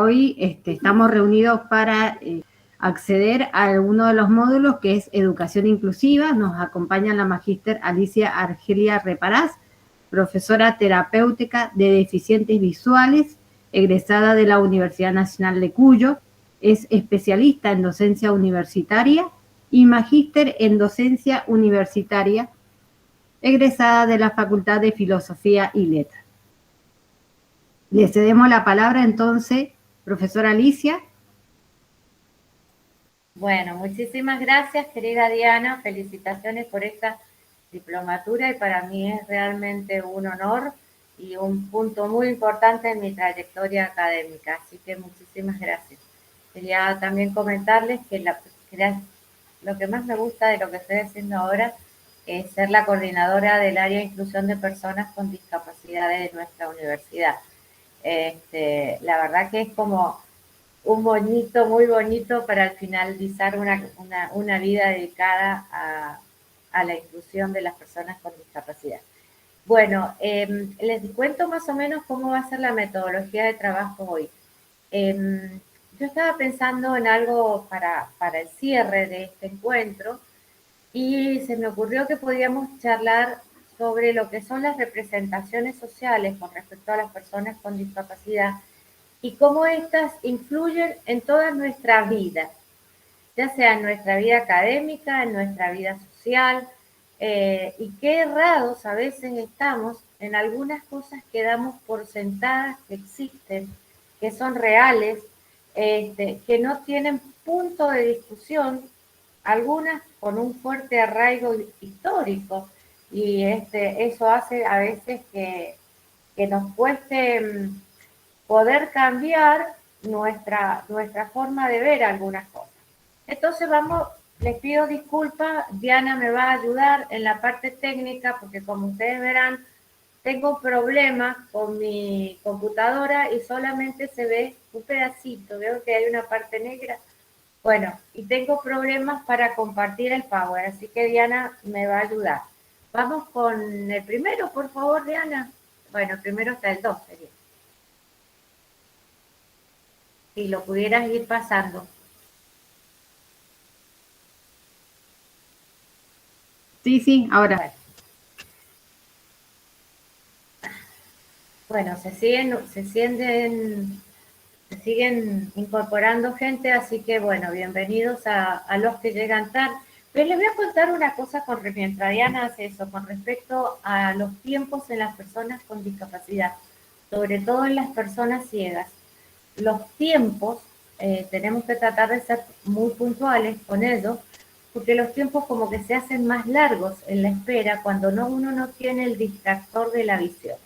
Hoy estamos reunidos para acceder a uno de los módulos que es Educación Inclusiva. Nos acompaña la magíster Alicia Argelia Reparás, profesora terapéutica de deficientes visuales, egresada de la Universidad Nacional de Cuyo. Es especialista en docencia universitaria y magíster en docencia universitaria, egresada de la Facultad de Filosofía y Letras. Le cedemos la palabra entonces, profesora Alicia. Bueno, muchísimas gracias, querida Diana. Felicitaciones por esta diplomatura y para mí es realmente un honor y un punto muy importante en mi trayectoria académica. Así que muchísimas gracias. Quería también comentarles que lo que más me gusta de lo que estoy haciendo ahora es ser la coordinadora del área de inclusión de personas con discapacidades de nuestra universidad. La verdad que es como un moñito muy bonito para al finalizar una vida dedicada a la inclusión de las personas con discapacidad. Bueno, les cuento más o menos cómo va a ser la metodología de trabajo hoy. Yo estaba pensando en algo para el cierre de este encuentro y se me ocurrió que podíamos charlar sobre lo que son las representaciones sociales con respecto a las personas con discapacidad y cómo éstas influyen en toda nuestra vida, ya sea en nuestra vida académica, en nuestra vida social, y qué errados a veces estamos en algunas cosas que damos por sentadas que existen, que son reales, que no tienen punto de discusión, algunas con un fuerte arraigo histórico, y eso hace a veces que nos cueste poder cambiar nuestra forma de ver algunas cosas. Entonces les pido disculpas, Diana me va a ayudar en la parte técnica porque como ustedes verán, tengo problemas con mi computadora y solamente se ve un pedacito, veo que hay una parte negra. Bueno, y tengo problemas para compartir el Power, así que Diana me va a ayudar. Vamos con el primero, por favor, Diana. Bueno, el primero está el 2, sería. Si lo pudieras ir pasando. Sí, ahora. Bueno, se siguen incorporando gente, así que bueno, bienvenidos a los que llegan tarde. Pero les voy a contar una cosa mientras Diana hace eso, con respecto a los tiempos en las personas con discapacidad, sobre todo en las personas ciegas. Los tiempos, tenemos que tratar de ser muy puntuales con ellos, porque los tiempos como que se hacen más largos en la espera cuando uno no tiene el distractor de la visión.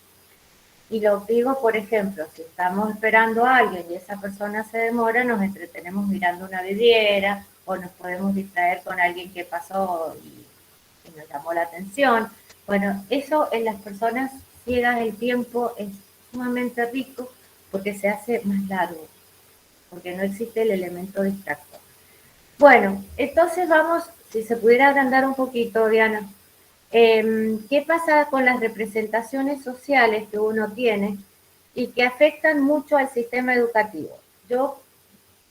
Y lo digo, por ejemplo, si estamos esperando a alguien y esa persona se demora, nos entretenemos mirando una vidriera o nos podemos distraer con alguien que pasó y nos llamó la atención. Bueno, eso en las personas ciegas el tiempo es sumamente rico porque se hace más largo, porque no existe el elemento distractor. Bueno, entonces vamos, si se pudiera agrandar un poquito, Diana. ¿Qué pasa con las representaciones sociales que uno tiene y que afectan mucho al sistema educativo? Yo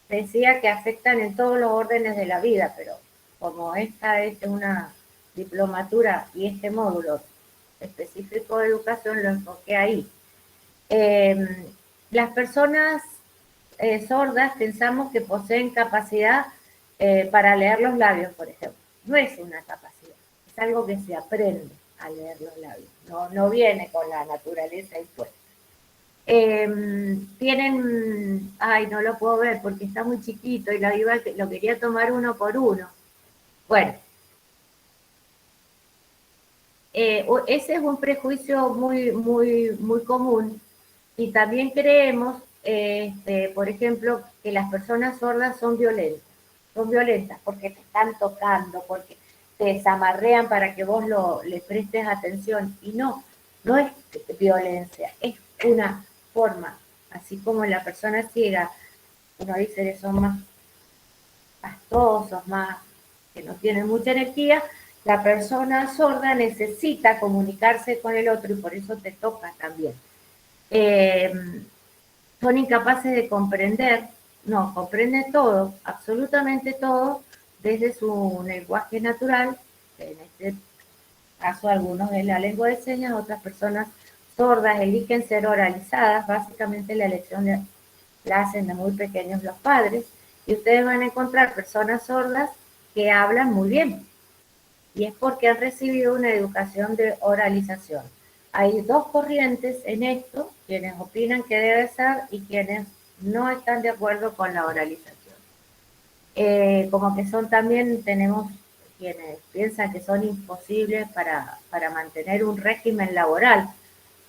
decía que afectan en todos los órdenes de la vida, pero como esta es una diplomatura y este módulo específico de educación lo enfoqué ahí. Las personas sordas pensamos que poseen capacidad para leer los labios, por ejemplo. No es una capacidad, es algo que se aprende a leer los labios, no viene con la naturaleza impuesta. No lo puedo ver porque está muy chiquito y lo quería tomar uno por uno. Bueno, ese es un prejuicio muy común y también creemos, por ejemplo, que las personas sordas son violentas porque te están tocando, porque te desamarrean para que vos le prestes atención. Y no es violencia, es una forma, así como la persona ciega, uno dice que son más pastosos, más que no tienen mucha energía, la persona sorda necesita comunicarse con el otro y por eso te toca también. son incapaces de comprender, no, comprenden todo, absolutamente todo, desde su lenguaje natural, en este caso algunos de la lengua de señas, otras personas sordas eligen ser oralizadas, básicamente la elección la hacen de muy pequeños los padres, y ustedes van a encontrar personas sordas que hablan muy bien, y es porque han recibido una educación de oralización. Hay dos corrientes en esto, quienes opinan que debe ser y quienes no están de acuerdo con la oralización. Como que son también, tenemos quienes piensan que son imposibles para mantener un régimen laboral,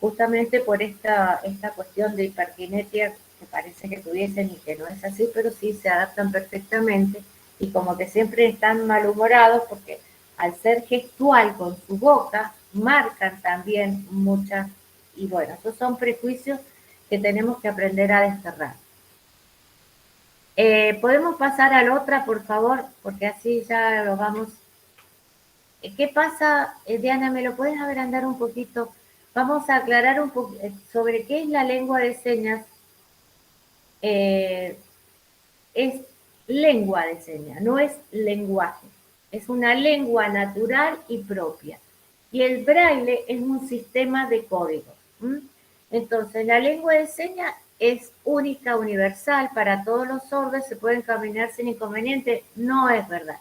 justamente por esta cuestión de hiperkinesia que parece que tuviesen y que no es así, pero sí se adaptan perfectamente y como que siempre están malhumorados porque al ser gestual con su boca, marcan también muchas, y bueno, esos son prejuicios que tenemos que aprender a desterrar. ¿Podemos pasar a la otra, por favor? Porque así ya lo vamos. ¿Qué pasa, Diana? ¿Me lo puedes agrandar un poquito? Vamos a aclarar un poco sobre qué es la lengua de señas. Es lengua de señas, no es lenguaje. Es una lengua natural y propia. Y el braille es un sistema de códigos. Entonces, la lengua de señas es única, universal, para todos los sordos, se pueden caminar sin inconveniente. No es verdad.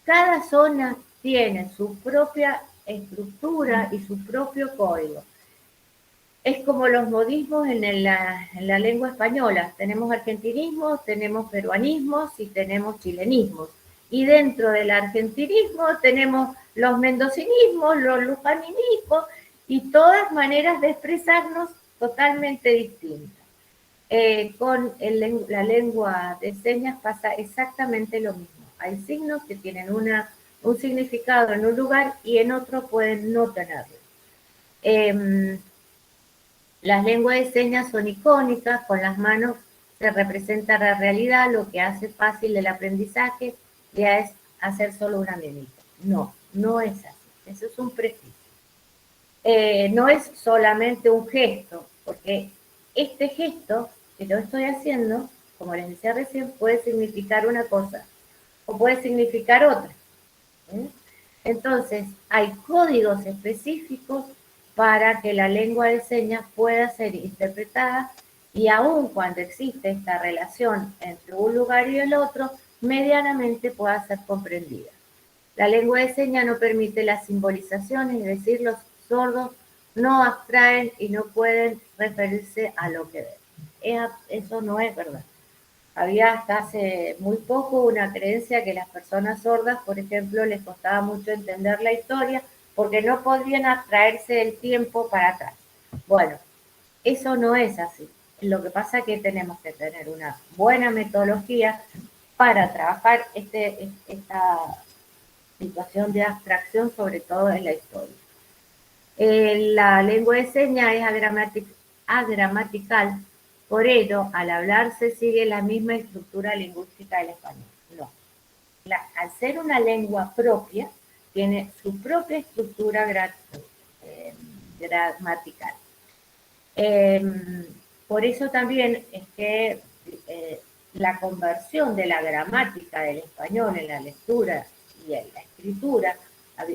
Cada zona tiene su propia estructura y su propio código. Es como los modismos en la lengua española. Tenemos argentinismos, tenemos peruanismos y tenemos chilenismos. Y dentro del argentinismo tenemos los mendocinismos, los lujaninismos y todas maneras de expresarnos totalmente distintas. Con la lengua de señas pasa exactamente lo mismo. Hay signos que tienen un significado en un lugar y en otro pueden no tenerlo. Las lenguas de señas son icónicas, con las manos se representa la realidad, lo que hace fácil el aprendizaje ya es hacer solo una mímica. No, no es así, eso es un prejuicio. No es solamente un gesto, porque este gesto que yo estoy haciendo, como les decía recién, puede significar una cosa o puede significar otra. Entonces, hay códigos específicos para que la lengua de señas pueda ser interpretada y aun cuando existe esta relación entre un lugar y el otro, medianamente pueda ser comprendida. La lengua de señas no permite las simbolizaciones, es decir, los sordos no abstraen y no pueden referirse a lo que ven. Eso no es verdad. Había hasta hace muy poco una creencia que las personas sordas, por ejemplo, les costaba mucho entender la historia porque no podían abstraerse del tiempo para atrás. Bueno, eso no es así. Lo que pasa es que tenemos que tener una buena metodología para trabajar esta situación de abstracción, sobre todo en la historia. La lengua de señas es agramatical, por ello, al hablar se sigue la misma estructura lingüística del español. No. Al ser una lengua propia, tiene su propia estructura gramatical. Por eso también es que la conversión de la gramática del español en la lectura y en la escritura,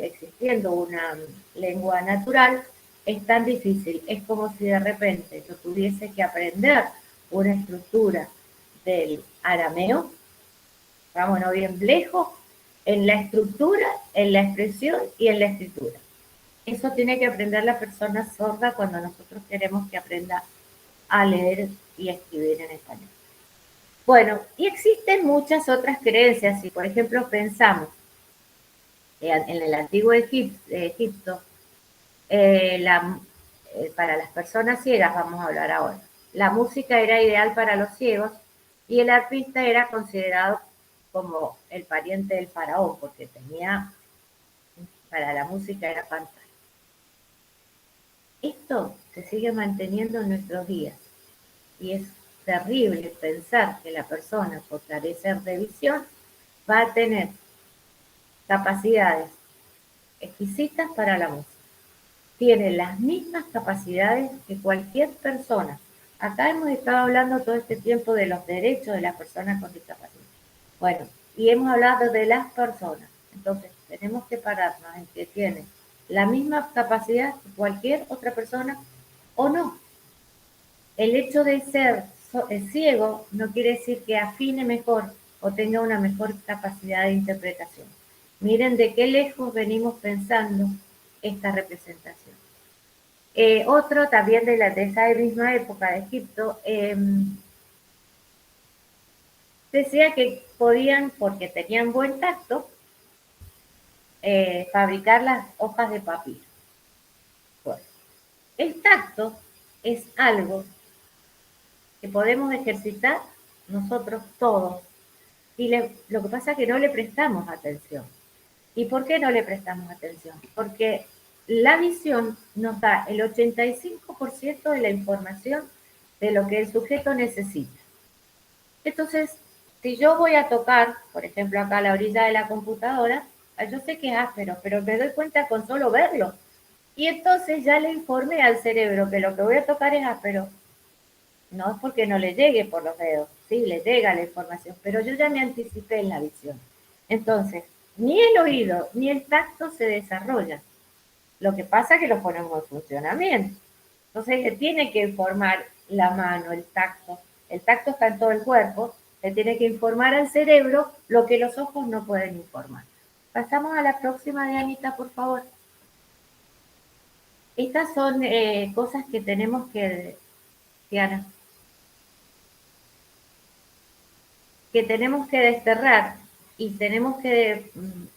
existiendo una lengua natural, es tan difícil. Es como si de repente yo tuviese que aprender una estructura del arameo, vámonos bien lejos, en la estructura, en la expresión y en la escritura. Eso tiene que aprender la persona sorda cuando nosotros queremos que aprenda a leer y escribir en español. Bueno, y existen muchas otras creencias. Si, por ejemplo, pensamos en el antiguo Egipto, para las personas ciegas, vamos a hablar ahora, la música era ideal para los ciegos y el artista era considerado como el pariente del faraón, porque para la música era fantástico. Esto se sigue manteniendo en nuestros días y es terrible pensar que la persona, por carecer de visión, va a tener capacidades exquisitas para la música. Tiene las mismas capacidades que cualquier persona Acá hemos estado hablando todo este tiempo de los derechos de las personas con discapacidad. Bueno, y hemos hablado de las personas. Entonces, tenemos que pararnos en que tienen la misma capacidad que cualquier otra persona o no. El hecho de ser ciego no quiere decir que afine mejor o tenga una mejor capacidad de interpretación. Miren de qué lejos venimos pensando esta representación. Otro también de esa misma época de Egipto, decía que podían, porque tenían buen tacto, fabricar las hojas de papiro. Bueno, el tacto es algo que podemos ejercitar nosotros todos. Y lo que pasa es que no le prestamos atención. ¿Y por qué no le prestamos atención? Porque la visión nos da el 85% de la información de lo que el sujeto necesita. Entonces, si yo voy a tocar, por ejemplo, acá a la orilla de la computadora, yo sé que es áspero, pero me doy cuenta con solo verlo. Y entonces ya le informé al cerebro que lo que voy a tocar es áspero. No es porque no le llegue por los dedos, sí, le llega la información, pero yo ya me anticipé en la visión. Entonces, ni el oído ni el tacto se desarrollan. Lo que pasa es que lo ponemos en funcionamiento. Entonces, le tiene que informar la mano, el tacto. El tacto está en todo el cuerpo, le tiene que informar al cerebro lo que los ojos no pueden informar. Pasamos a la próxima, Dianita, por favor. Estas son cosas que tenemos Diana, que tenemos que desterrar y tenemos que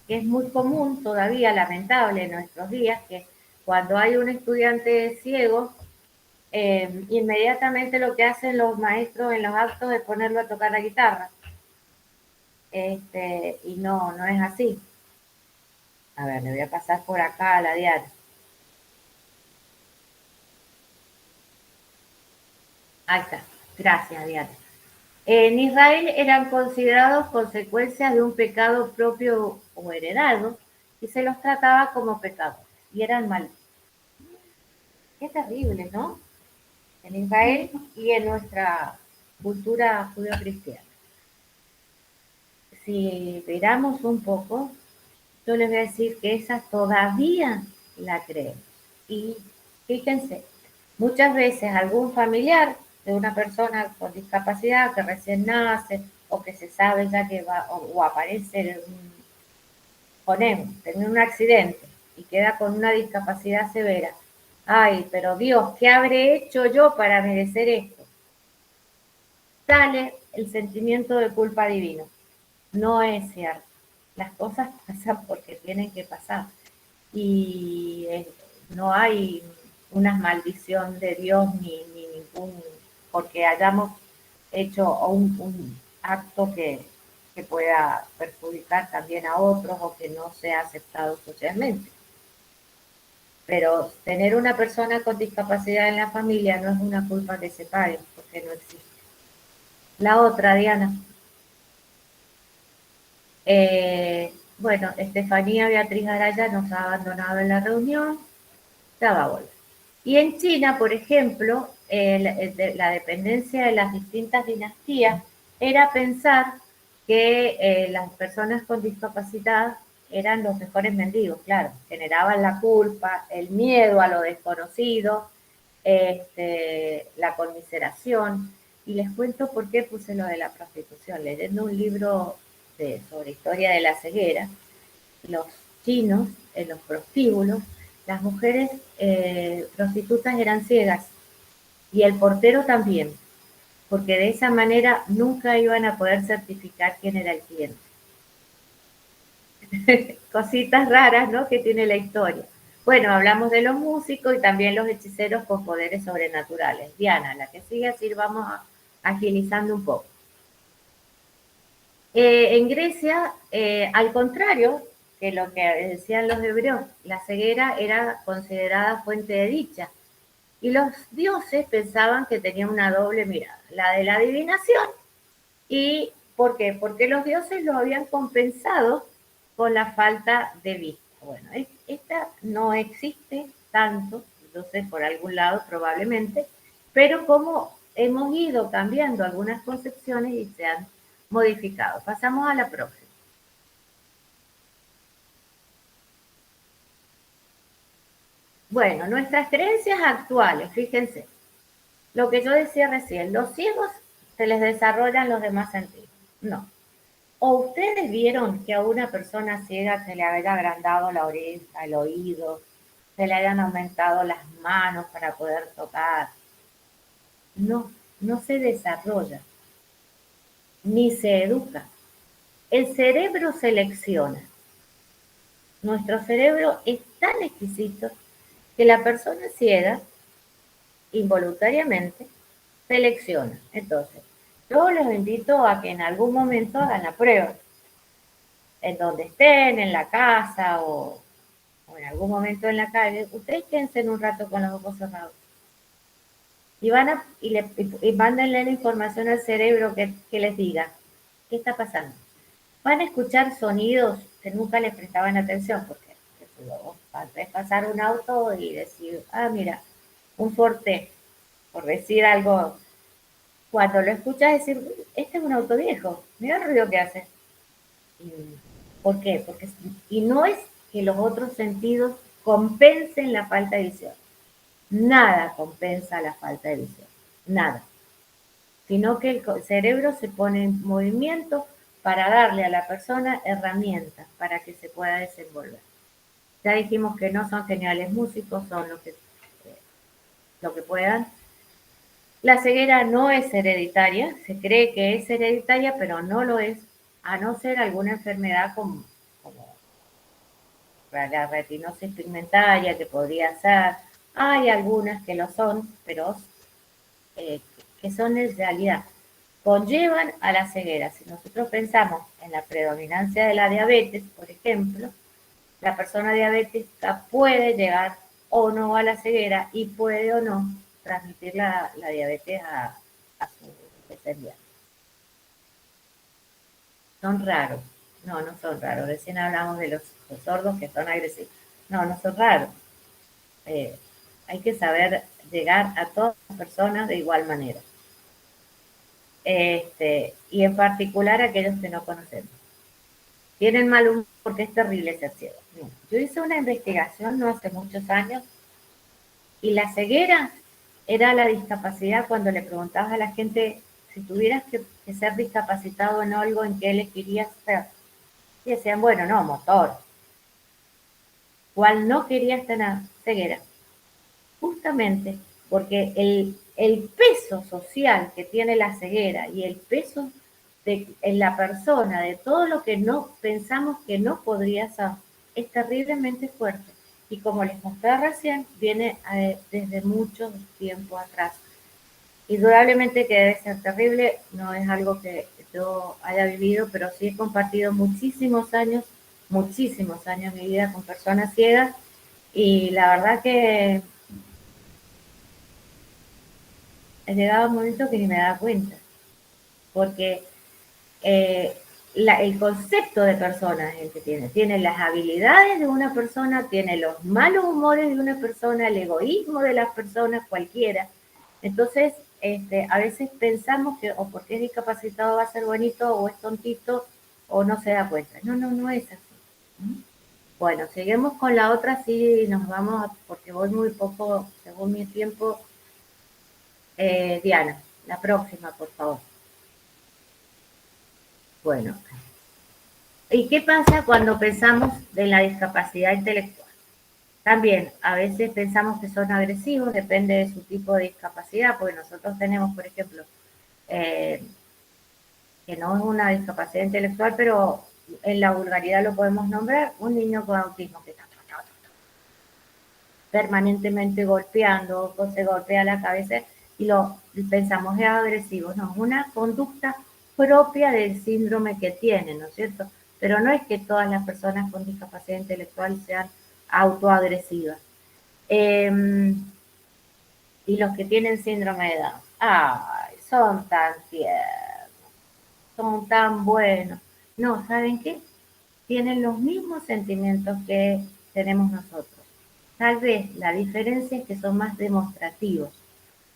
es muy común todavía, lamentable en nuestros días, que cuando hay un estudiante ciego, inmediatamente lo que hacen los maestros en los actos es ponerlo a tocar la guitarra. Y no, no es así. A ver, le voy a pasar por acá a la Diana. Ahí está. Gracias, Diana. En Israel eran considerados consecuencias de un pecado propio o heredado y se los trataba como pecados y eran malos. Qué terrible, ¿no? En Israel y en nuestra cultura judeocristiana. Si miramos un poco, yo les voy a decir que esa todavía la creemos. Y fíjense, muchas veces algún familiar de una persona con discapacidad que recién nace o que se sabe ya que va o aparece, ponemos, tener un accidente y queda con una discapacidad severa. Ay, pero Dios, ¿qué habré hecho yo para merecer esto? Sale el sentimiento de culpa divino. No es cierto. Las cosas pasan porque tienen que pasar. Y no hay una maldición de Dios ni ningún, porque hayamos hecho un acto que pueda perjudicar también a otros o que no sea aceptado socialmente. Pero tener una persona con discapacidad en la familia no es una culpa que se pague, porque no existe. La otra, Diana. Bueno, Estefanía Beatriz Araya nos ha abandonado en la reunión, ya va a volver. Y en China, por ejemplo, la dependencia de las distintas dinastías era pensar que las personas con discapacidad eran los mejores mendigos, claro, generaban la culpa, el miedo a lo desconocido, la conmiseración. Y les cuento por qué puse lo de la prostitución. Leyendo un libro sobre historia de la ceguera, los chinos, en los prostíbulos, las mujeres prostitutas eran ciegas y el portero también, porque de esa manera nunca iban a poder certificar quién era el cliente. Cositas raras, ¿no? Que tiene la historia. Bueno, hablamos de los músicos y también los hechiceros con poderes sobrenaturales. Diana, la que sigue, así vamos agilizando un poco. En Grecia, al contrario que lo que decían los hebreos, la ceguera era considerada fuente de dicha. Y los dioses pensaban que tenían una doble mirada, la de la adivinación. ¿Y por qué? Porque los dioses lo habían compensado con la falta de vista. Bueno, esta no existe tanto, yo sé por algún lado probablemente, pero como hemos ido cambiando algunas concepciones y se han modificado. Pasamos a la próxima. Bueno, nuestras creencias actuales, fíjense, lo que yo decía recién, los ciegos se les desarrollan los demás sentidos. No. ¿O ustedes vieron que a una persona ciega se le haya agrandado la oreja, el oído, se le hayan aumentado las manos para poder tocar? No, no se desarrolla, ni se educa. El cerebro selecciona. Nuestro cerebro es tan exquisito que la persona ciega, involuntariamente, selecciona. Entonces, yo les invito a que en algún momento hagan la prueba. En donde estén, en la casa o en algún momento en la calle, ustedes quédense en un rato con los ojos cerrados. Y mándenle la información al cerebro que les diga qué está pasando. Van a escuchar sonidos que nunca les prestaban atención, porque vos ves pasar un auto y decir, ah, mira, un Forte, por decir algo, cuando lo escuchas decir, este es un auto viejo, mira el ruido que hace. ¿Por qué? Y no es que los otros sentidos compensen la falta de visión. Nada compensa la falta de visión. Nada. Sino que el cerebro se pone en movimiento para darle a la persona herramientas para que se pueda desenvolver. Ya dijimos que no son geniales músicos, son lo que puedan. La ceguera no es hereditaria, se cree que es hereditaria, pero no lo es, a no ser alguna enfermedad como la retinosis pigmentaria, que podría ser. Hay algunas que lo son, pero que son en realidad, conllevan a la ceguera. Si nosotros pensamos en la predominancia de la diabetes, por ejemplo, la persona diabética puede llegar o no a la ceguera y puede o no transmitir la diabetes a su descendiente. Son raros. No, no son raros. Recién hablamos de los sordos que son agresivos. No, no son raros. Hay que saber llegar a todas las personas de igual manera. Y en particular a aquellos que no conocemos. Tienen mal humor porque es terrible ser ciego. Yo hice una investigación no hace muchos años y la ceguera era la discapacidad cuando le preguntabas a la gente si tuvieras que ser discapacitado en algo en que elegirías ser. Y decían, bueno, no, motor. ¿Cuál no querías tener? Ceguera. Justamente porque el peso social que tiene la ceguera y el peso en la persona de todo lo que no pensamos que no podría ser es terriblemente fuerte. Y como les mostré recién, viene desde mucho tiempo atrás. Indudablemente que debe ser terrible, no es algo que yo haya vivido, pero sí he compartido muchísimos años de mi vida con personas ciegas y la verdad que he llegado a un momento que ni me da cuenta, porque el concepto de persona es el que tiene las habilidades de una persona, tiene los malos humores de una persona, el egoísmo de las personas, cualquiera. Entonces, a veces pensamos que o porque es discapacitado va a ser bonito, o es tontito, o no se da cuenta. No, no, no es así. Bueno, seguimos con la otra, sí, nos vamos, porque voy muy poco, según mi tiempo. Diana, la próxima, por favor. Bueno, ¿y qué pasa cuando pensamos en la discapacidad intelectual? También a veces pensamos que son agresivos, depende de su tipo de discapacidad, porque nosotros tenemos, por ejemplo, que no es una discapacidad intelectual, pero en la vulgaridad lo podemos nombrar, un niño con autismo que está permanentemente golpeando, o se golpea la cabeza y lo pensamos es agresivo. No, es una conducta propia del síndrome que tiene, ¿no es cierto? Pero no es que todas las personas con discapacidad intelectual sean autoagresivas. Y los que tienen síndrome de Down, ¡ay! Son tan tiernos, son tan buenos. No, ¿saben qué? Tienen los mismos sentimientos que tenemos nosotros. Tal vez la diferencia es que son más demostrativos.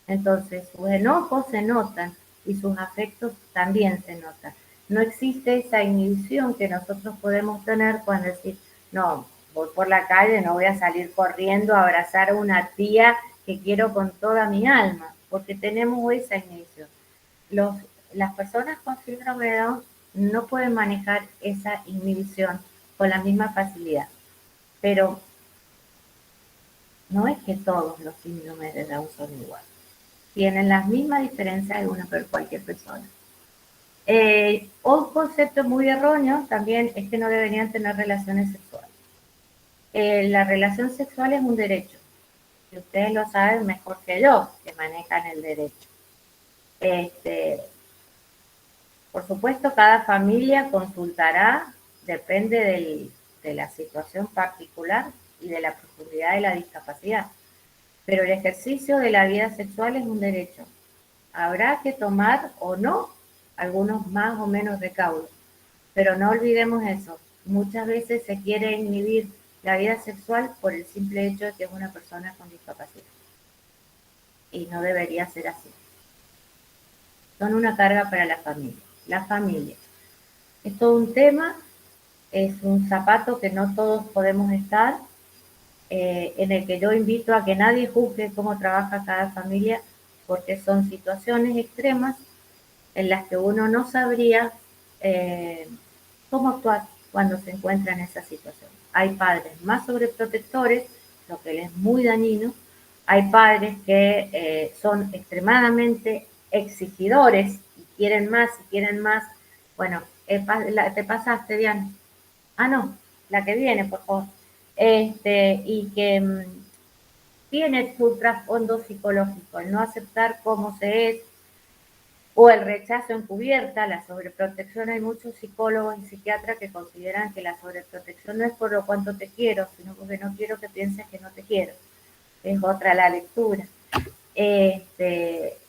Entonces, sus enojos se notan y sus afectos también se notan. No existe esa inhibición que nosotros podemos tener cuando decir, no, voy por la calle, no voy a salir corriendo a abrazar a una tía que quiero con toda mi alma, porque tenemos esa inhibición. Los, las personas con síndrome de Down no pueden manejar esa inhibición con la misma facilidad, pero no es que todos los síndromes de Down son iguales. Tienen las mismas diferencias de una cualquier persona. Un concepto muy erróneo también es que no deberían tener relaciones sexuales. La relación sexual es un derecho. Y ustedes lo saben mejor que yo, que manejan el derecho. Por supuesto, cada familia consultará, depende de la situación particular y de la profundidad de la discapacidad. Pero el ejercicio de la vida sexual es un derecho. Habrá que tomar o no algunos más o menos recaudos, pero no olvidemos eso. Muchas veces se quiere inhibir la vida sexual por el simple hecho de que es una persona con discapacidad. Y no debería ser así. Son una carga para la familia. La familia es todo un tema, es un zapato que no todos podemos estar, en el que yo invito a que nadie juzgue cómo trabaja cada familia, porque son situaciones extremas en las que uno no sabría cómo actuar cuando se encuentra en esa situación. Hay padres más sobreprotectores, lo que les es muy dañino. Hay padres que son extremadamente exigidores y quieren más y quieren más. Bueno, te pasaste, Diana. Ah, no, la que viene, por favor. Y que tiene su trasfondo psicológico, el no aceptar cómo se es, o el rechazo encubierta, la sobreprotección. Hay muchos psicólogos y psiquiatras que consideran que la sobreprotección no es por lo cuanto te quiero, sino porque no quiero que pienses que no te quiero. Es otra la lectura.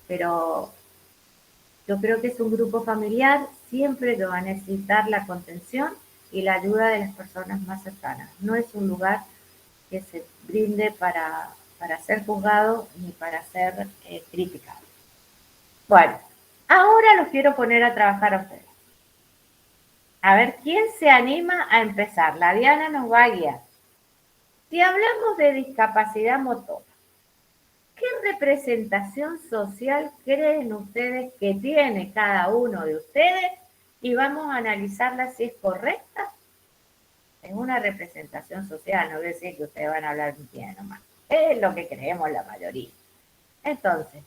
Pero yo creo que es un grupo familiar siempre que va a necesitar la contención y la ayuda de las personas más cercanas. No es un lugar que se brinde para ser juzgado ni para ser criticado. Bueno, ahora los quiero poner a trabajar a ustedes. A ver, ¿quién se anima a empezar? La Diana nos va a guiar. Si hablamos de discapacidad motora, ¿qué representación social creen ustedes que tiene cada uno de ustedes? Y vamos a analizarla si es correcta. Es una representación social, no voy a decir que ustedes van a hablar bien nomás. Es lo que creemos la mayoría. Entonces,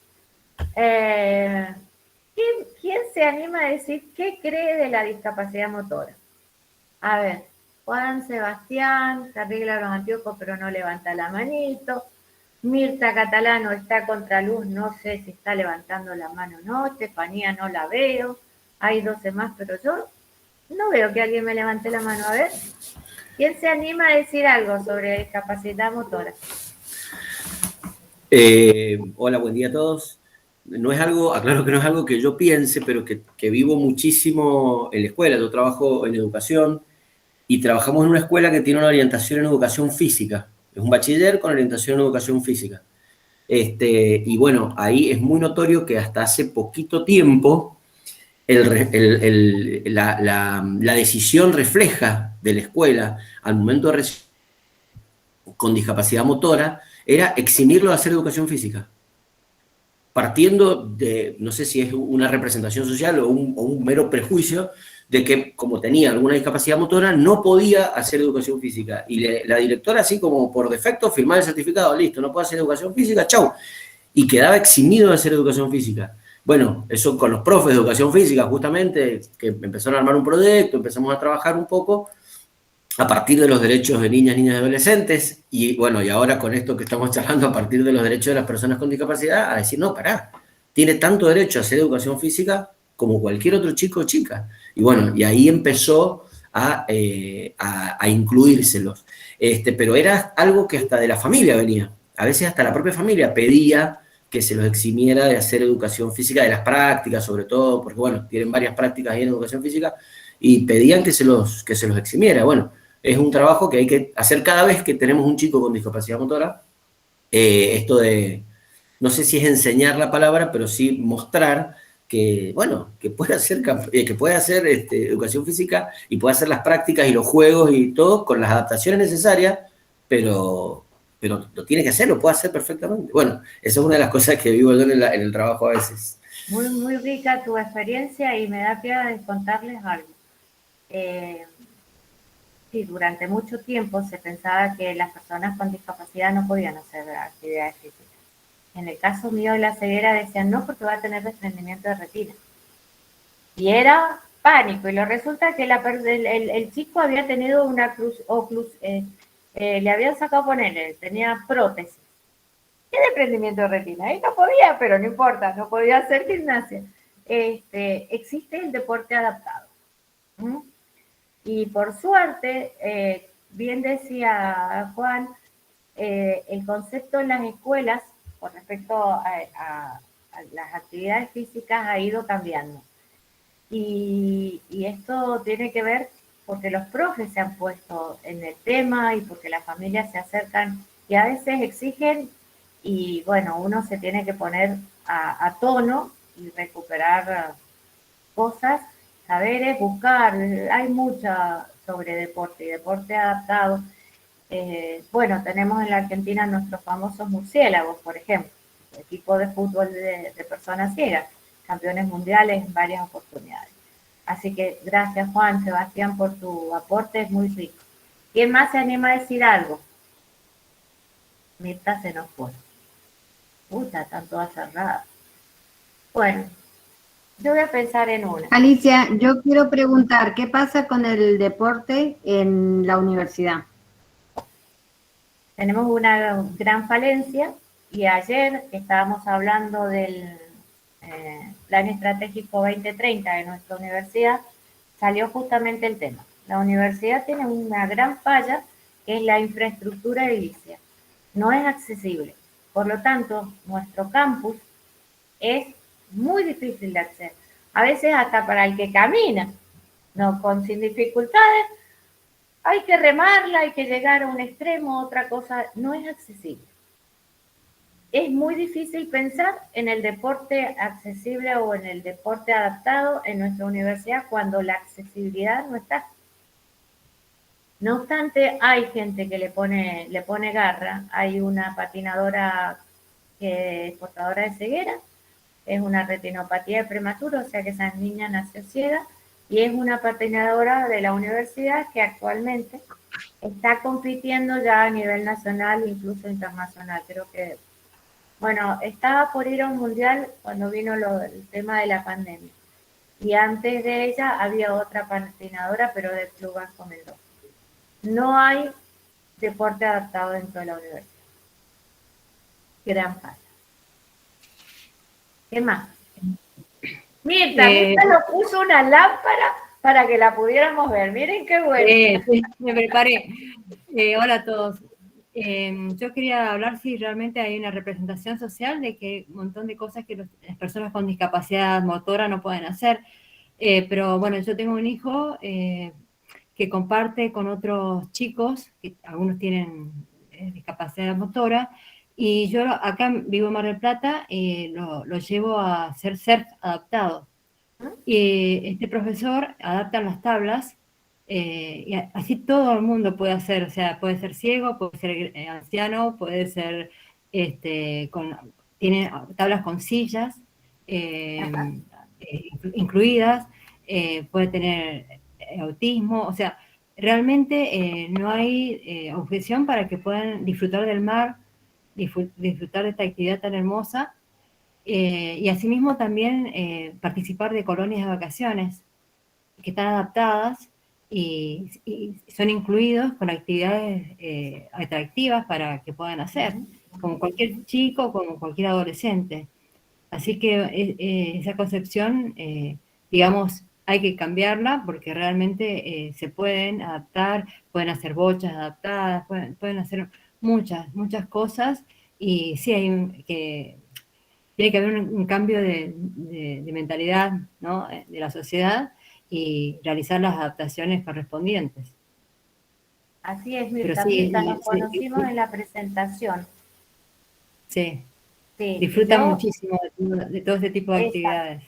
¿quién se anima a decir qué cree de la discapacidad motora? A ver, Juan Sebastián, se arregla los anteojos pero no levanta la manito. Mirta Catalano está contra luz, no sé si está levantando la mano o no. Estefanía no la veo. Hay 12 más, pero yo no veo que alguien me levante la mano. A ver, ¿quién se anima a decir algo sobre discapacidad motora? Hola, buen día a todos. No es algo, aclaro que no es algo que yo piense, pero que vivo muchísimo en la escuela. Yo trabajo en educación y trabajamos en una escuela que tiene una orientación en educación física. Es un bachiller con orientación en educación física. Y bueno, ahí es muy notorio que hasta hace poquito tiempo la decisión refleja de la escuela al momento de recibir con discapacidad motora era eximirlo de hacer educación física. Partiendo de, no sé si es una representación social o un mero prejuicio, de que como tenía alguna discapacidad motora no podía hacer educación física. Y la directora, así como por defecto, firmaba el certificado, listo, no puede hacer educación física, chau. Y quedaba eximido de hacer educación física. Bueno, eso con los profes de educación física, justamente, que empezaron a armar un proyecto, empezamos a trabajar un poco a partir de los derechos de niñas, niñas y adolescentes, y bueno, y ahora con esto que estamos charlando a partir de los derechos de las personas con discapacidad, a decir, no, pará, tiene tanto derecho a hacer educación física como cualquier otro chico o chica. Y bueno, y ahí empezó a incluírselos. Pero era algo que hasta de la familia venía. A veces hasta la propia familia pedía que se los eximiera de hacer educación física, de las prácticas sobre todo, porque bueno, tienen varias prácticas ahí en educación física, y pedían que se los eximiera. Bueno, es un trabajo que hay que hacer cada vez que tenemos un chico con discapacidad motora, esto de no sé si es enseñar la palabra, pero sí mostrar que, bueno, que puede hacer, educación física y puede hacer las prácticas y los juegos y todo con las adaptaciones necesarias, pero lo tiene que hacer, lo puede hacer perfectamente. Bueno, esa es una de las cosas que vivo yo en el trabajo a veces. Muy, muy rica tu experiencia y me da pie de contarles algo. Sí, durante mucho tiempo se pensaba que las personas con discapacidad no podían hacer actividades físicas. En el caso mío de la ceguera decían no porque va a tener desprendimiento de retina. Y era pánico. Y lo resulta que el chico había tenido una le habían sacado ponerle, tenía prótesis. ¿Qué desprendimiento de retina? Y no podía, pero no importa, no podía hacer gimnasia. Existe el deporte adaptado. ¿Mm? Y por suerte, bien decía Juan, el concepto en las escuelas con respecto a las actividades físicas ha ido cambiando. Y esto tiene que ver porque los profes se han puesto en el tema y porque las familias se acercan y a veces exigen y bueno, uno se tiene que poner a tono y recuperar cosas, saberes, buscar. Hay mucha sobre deporte y deporte adaptado. Bueno, tenemos en la Argentina nuestros famosos murciélagos, por ejemplo, equipo de fútbol de personas ciegas, campeones mundiales en varias oportunidades. Así que gracias Juan, Sebastián, por tu aporte, es muy rico. ¿Quién más se anima a decir algo? Mirta se nos fue. Puta, están todas cerradas. Bueno, yo voy a pensar en una. Alicia, yo quiero preguntar, ¿qué pasa con el deporte en la universidad? Tenemos una gran falencia y ayer que estábamos hablando del Plan Estratégico 2030 de nuestra universidad, salió justamente el tema. La universidad tiene una gran falla que es la infraestructura edilicia. No es accesible. Por lo tanto, nuestro campus es muy difícil de acceder. A veces hasta para el que camina, no sin dificultades, hay que remarla, hay que llegar a un extremo, otra cosa, no es accesible. Es muy difícil pensar en el deporte accesible o en el deporte adaptado en nuestra universidad cuando la accesibilidad no está. No obstante, hay gente que le pone garra. Hay una patinadora que es portadora de ceguera, es una retinopatía de prematuro, o sea que esa niña nació ciega, y es una patinadora de la universidad que actualmente está compitiendo ya a nivel nacional, incluso internacional. Creo que, bueno, estaba por ir a un mundial cuando vino el tema de la pandemia. Y antes de ella había otra patinadora, pero del Club Vasco Mendoza. No hay deporte adaptado dentro de la universidad. Gran falla. ¿Qué más? Mirta, Mirta nos puso una lámpara para que la pudiéramos ver. Miren qué bueno. Sí, me preparé. Hola a todos. Yo quería hablar si realmente hay una representación social de que un montón de cosas que las personas con discapacidad motora no pueden hacer. Pero bueno, yo tengo un hijo que comparte con otros chicos, que algunos tienen discapacidad motora, y yo acá vivo en Mar del Plata y lo llevo a hacer surf adaptado. Y este profesor adapta las tablas y así todo el mundo puede hacer, o sea, puede ser ciego, puede ser anciano, puede ser, tiene tablas con sillas incluidas, puede tener autismo, o sea, realmente no hay objeción para que puedan disfrutar del mar, disfrutar de esta actividad tan hermosa. Y asimismo también participar de colonias de vacaciones que están adaptadas y son incluidos con actividades atractivas para que puedan hacer, como cualquier chico, como cualquier adolescente. Así que esa concepción, digamos, hay que cambiarla porque realmente se pueden adaptar, pueden hacer bochas adaptadas, pueden hacer muchas cosas y sí tiene que haber un cambio de mentalidad, ¿no?, de la sociedad y realizar las adaptaciones correspondientes. Así es, Pero Mirta. sí, Mirta, nos conocimos en la presentación. Sí. Sí, disfrutan muchísimo de todo ese tipo de exacto, actividades.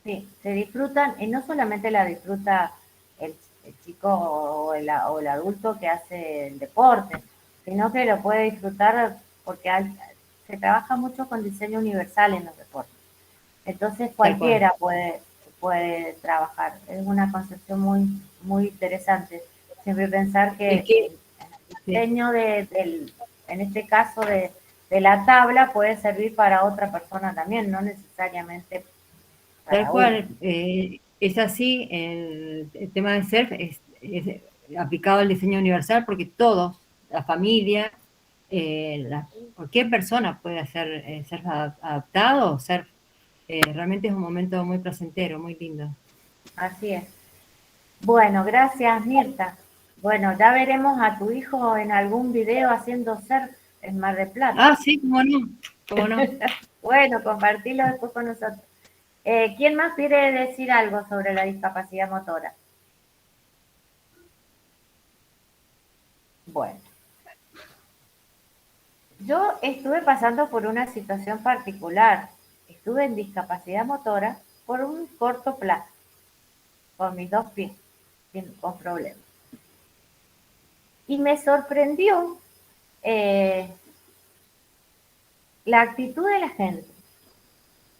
sí, se disfrutan, y no solamente la disfruta el, el chico o el adulto que hace el deporte, sino que lo puede disfrutar porque se trabaja mucho con diseño universal en los deportes. Entonces Tal cual. cualquiera puede trabajar. Es una concepción muy interesante. Siempre pensar Es que que, el sí, diseño en este caso de la tabla puede servir para otra persona también, no necesariamente tal para uno. cual, es así, el tema del surf es aplicado al diseño universal porque todos, la familia, cualquier persona puede hacer surf adaptado, surf, realmente es un momento muy placentero, muy lindo. Así es. Bueno, gracias Mirta. Bueno, ya veremos a tu hijo en algún video haciendo surf en Mar del Plata. Ah, sí, cómo no, cómo no. Bueno, compartilo después con nosotros. ¿Quién más quiere decir algo sobre la discapacidad motora? Bueno, yo estuve pasando por una situación particular. Estuve en discapacidad motora por un corto plazo, con mis dos pies, con problemas. Y me sorprendió eh, la actitud de la gente.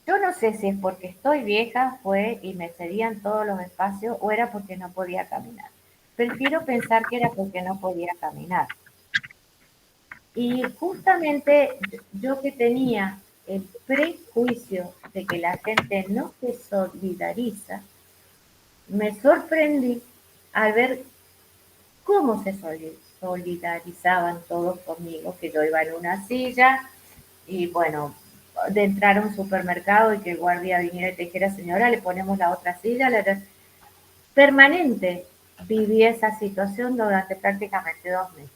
Yo no sé si es porque estoy vieja, fue y me cedían todos los espacios, o era porque no podía caminar. Prefiero pensar que era porque no podía caminar. Y justamente yo que tenía el prejuicio de que la gente no se solidariza, me sorprendí al ver cómo se solidarizaban todos conmigo, que yo iba en una silla y bueno, de entrar a un supermercado y que el guardia viniera y te dijera, señora, le ponemos la otra silla, permanente. Viví esa situación durante prácticamente 2 meses.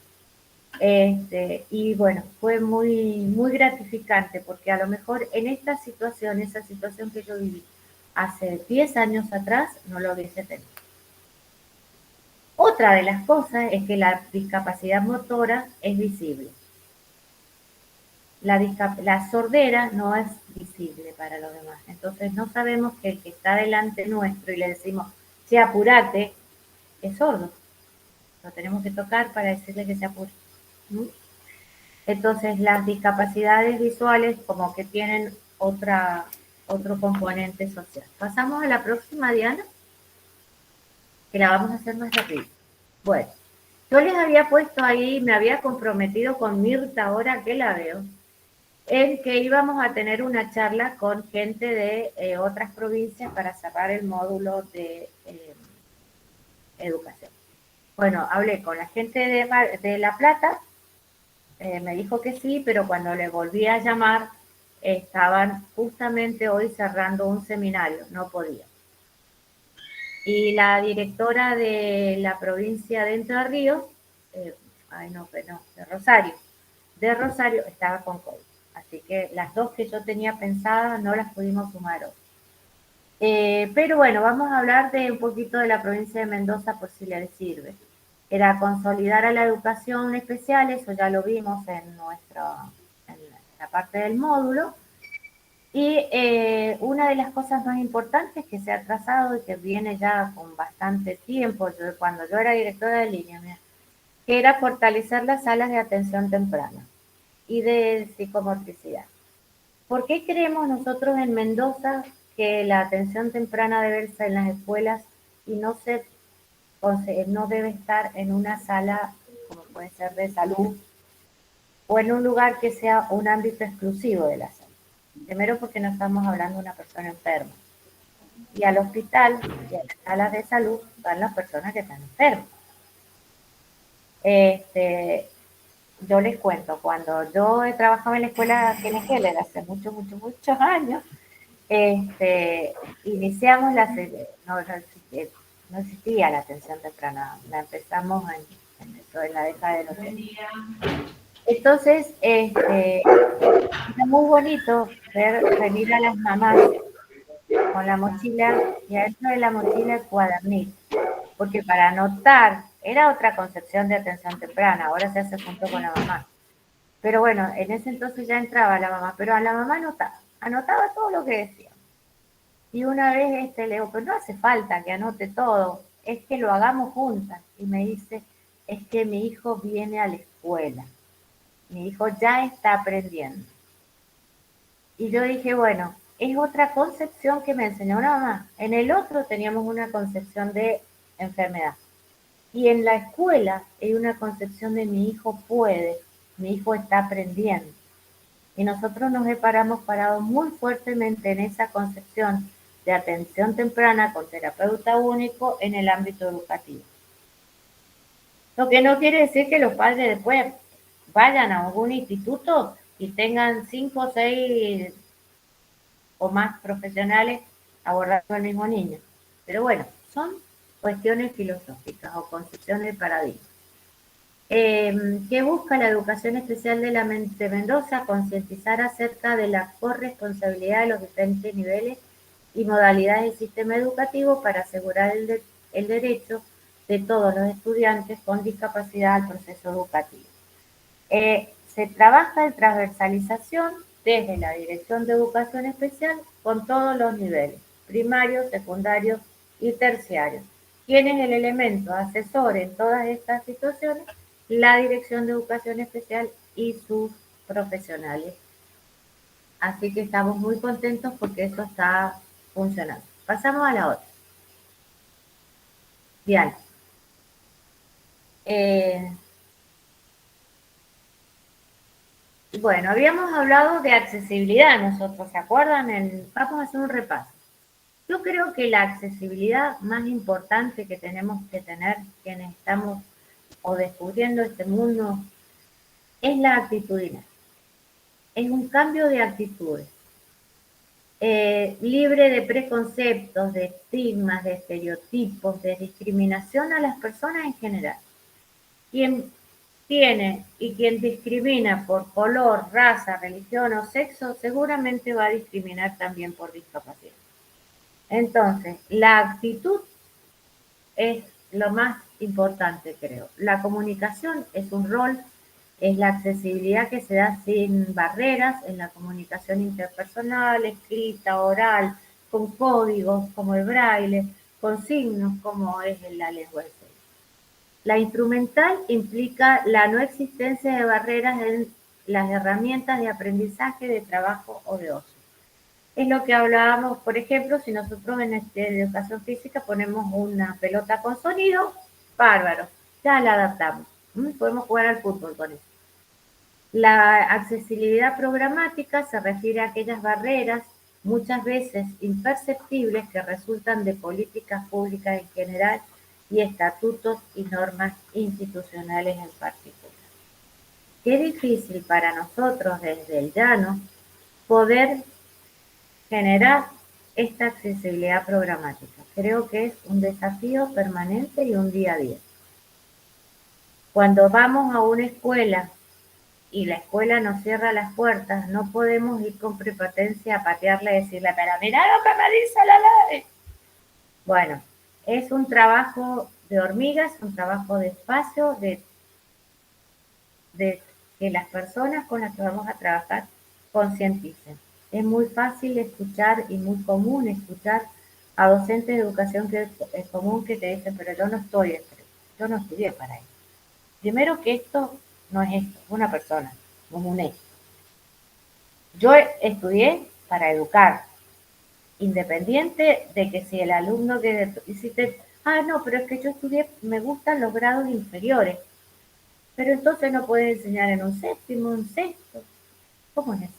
Y bueno, fue muy gratificante porque a lo mejor en esta situación, esa situación que yo viví hace 10 años atrás, no lo hubiese tenido. Otra de las cosas es que la discapacidad motora es visible. La sordera no es visible para los demás. Entonces no sabemos que el que está delante nuestro y le decimos, che, apurate, es sordo. Lo tenemos que tocar para decirle que se apure. ¿Mm? Entonces las discapacidades visuales como que tienen otro componente social. Pasamos a la próxima, Diana, que la vamos a hacer más rápido. Bueno, yo les había puesto ahí, me había comprometido con Mirta ahora que la veo, en que íbamos a tener una charla con gente de otras provincias para cerrar el módulo de educación. Bueno, hablé con la gente de La Plata, me dijo que sí, pero cuando le volví a llamar, estaban justamente hoy cerrando un seminario, no podía. Y la directora de la provincia de Entre Ríos, de Rosario estaba con COVID. Así que las dos que yo tenía pensadas no las pudimos sumar hoy. Pero bueno, vamos a hablar de un poquito de la provincia de Mendoza por si les sirve. Era consolidar a la educación especial, eso ya lo vimos en la parte del módulo. Y una de las cosas más importantes que se ha trazado y que viene ya con bastante tiempo, cuando yo era directora de línea, que era fortalecer las salas de atención temprana y de psicomotricidad. ¿Por qué creemos nosotros en Mendoza que la atención temprana debe ser en las escuelas y no debe estar en una sala como puede ser de salud o en un lugar que sea un ámbito exclusivo de la salud? Primero porque no estamos hablando de una persona enferma. Y al hospital y a las salas de salud van las personas que están enfermas. Yo les cuento, cuando yo he trabajado en la escuela Helen Keller hace muchos años, iniciamos no existía la atención temprana, la empezamos en la década de los 80. Entonces, era muy bonito ver venir a las mamás con la mochila y adentro de la mochila el cuadernito, porque para anotar era otra concepción de atención temprana, ahora se hace junto con la mamá, Pero bueno, en ese entonces ya entraba la mamá, pero a la mamá anotaba todo lo que decía. Y una vez le digo, pero no hace falta que anote todo, es que lo hagamos juntas. Y me dice, es que mi hijo viene a la escuela, mi hijo ya está aprendiendo. Y yo dije, bueno, es otra concepción que me enseñó una mamá. En el otro teníamos una concepción de enfermedad. Y en la escuela hay una concepción de mi hijo puede, mi hijo está aprendiendo. Y nosotros nos hemos parado muy fuertemente en esa concepción de atención temprana con terapeuta único en el ámbito educativo. Lo que no quiere decir que los padres después vayan a algún instituto y tengan 5, 6 o más profesionales abordando al mismo niño. Pero bueno, son cuestiones filosóficas o concepciones de paradigma. ¿Qué busca la educación especial de la de Mendoza? Concientizar acerca de la corresponsabilidad de los diferentes niveles y modalidades del sistema educativo para asegurar el derecho de todos los estudiantes con discapacidad al proceso educativo. Se trabaja en transversalización desde la Dirección de Educación Especial con todos los niveles, primarios, secundarios y terciarios. ¿Quién es el elemento asesor en todas estas situaciones? La Dirección de Educación Especial y sus profesionales. Así que estamos muy contentos porque eso está funcionando. Pasamos a la otra. Diana. Bueno, habíamos hablado de accesibilidad nosotros, ¿se acuerdan? Vamos a hacer un repaso. Yo creo que la accesibilidad más importante que tenemos que tener quienes estamos o descubriendo este mundo es la actitudinal. Es un cambio de actitudes, libre de preconceptos, de estigmas, de estereotipos, de discriminación a las personas en general. Quien tiene y quien discrimina por color, raza, religión o sexo, seguramente va a discriminar también por discapacidad. Entonces, la actitud es lo más importante, creo. La comunicación es un rol, es la accesibilidad que se da sin barreras en la comunicación interpersonal, escrita, oral, con códigos como el braille, con signos como es la lengua de señas. La instrumental implica la no existencia de barreras en las herramientas de aprendizaje, de trabajo o de ocio. Es lo que hablábamos, por ejemplo, si nosotros en educación física ponemos una pelota con sonido, bárbaro, ya la adaptamos. Podemos jugar al fútbol con eso. La accesibilidad programática se refiere a aquellas barreras, muchas veces imperceptibles, que resultan de políticas públicas en general y estatutos y normas institucionales en particular. Qué difícil para nosotros desde el llano poder generar esta accesibilidad programática. Creo que es un desafío permanente y un día a día. Cuando vamos a una escuela y la escuela nos cierra las puertas, no podemos ir con prepotencia a patearle y decirle, pero mirá lo que me dice la ley. Bueno, es un trabajo de hormigas, un trabajo despacio, de que las personas con las que vamos a trabajar concienticen. Es muy fácil escuchar y muy común escuchar a docentes de educación que es común que te dicen, pero yo no estudié para esto. Primero que esto no es esto, es una persona, no es un hecho. Yo estudié para educar, independiente de que si el alumno que hiciste, no, pero es que yo estudié, me gustan los grados inferiores, pero entonces no puedes enseñar en un séptimo, un sexto. ¿Cómo es eso?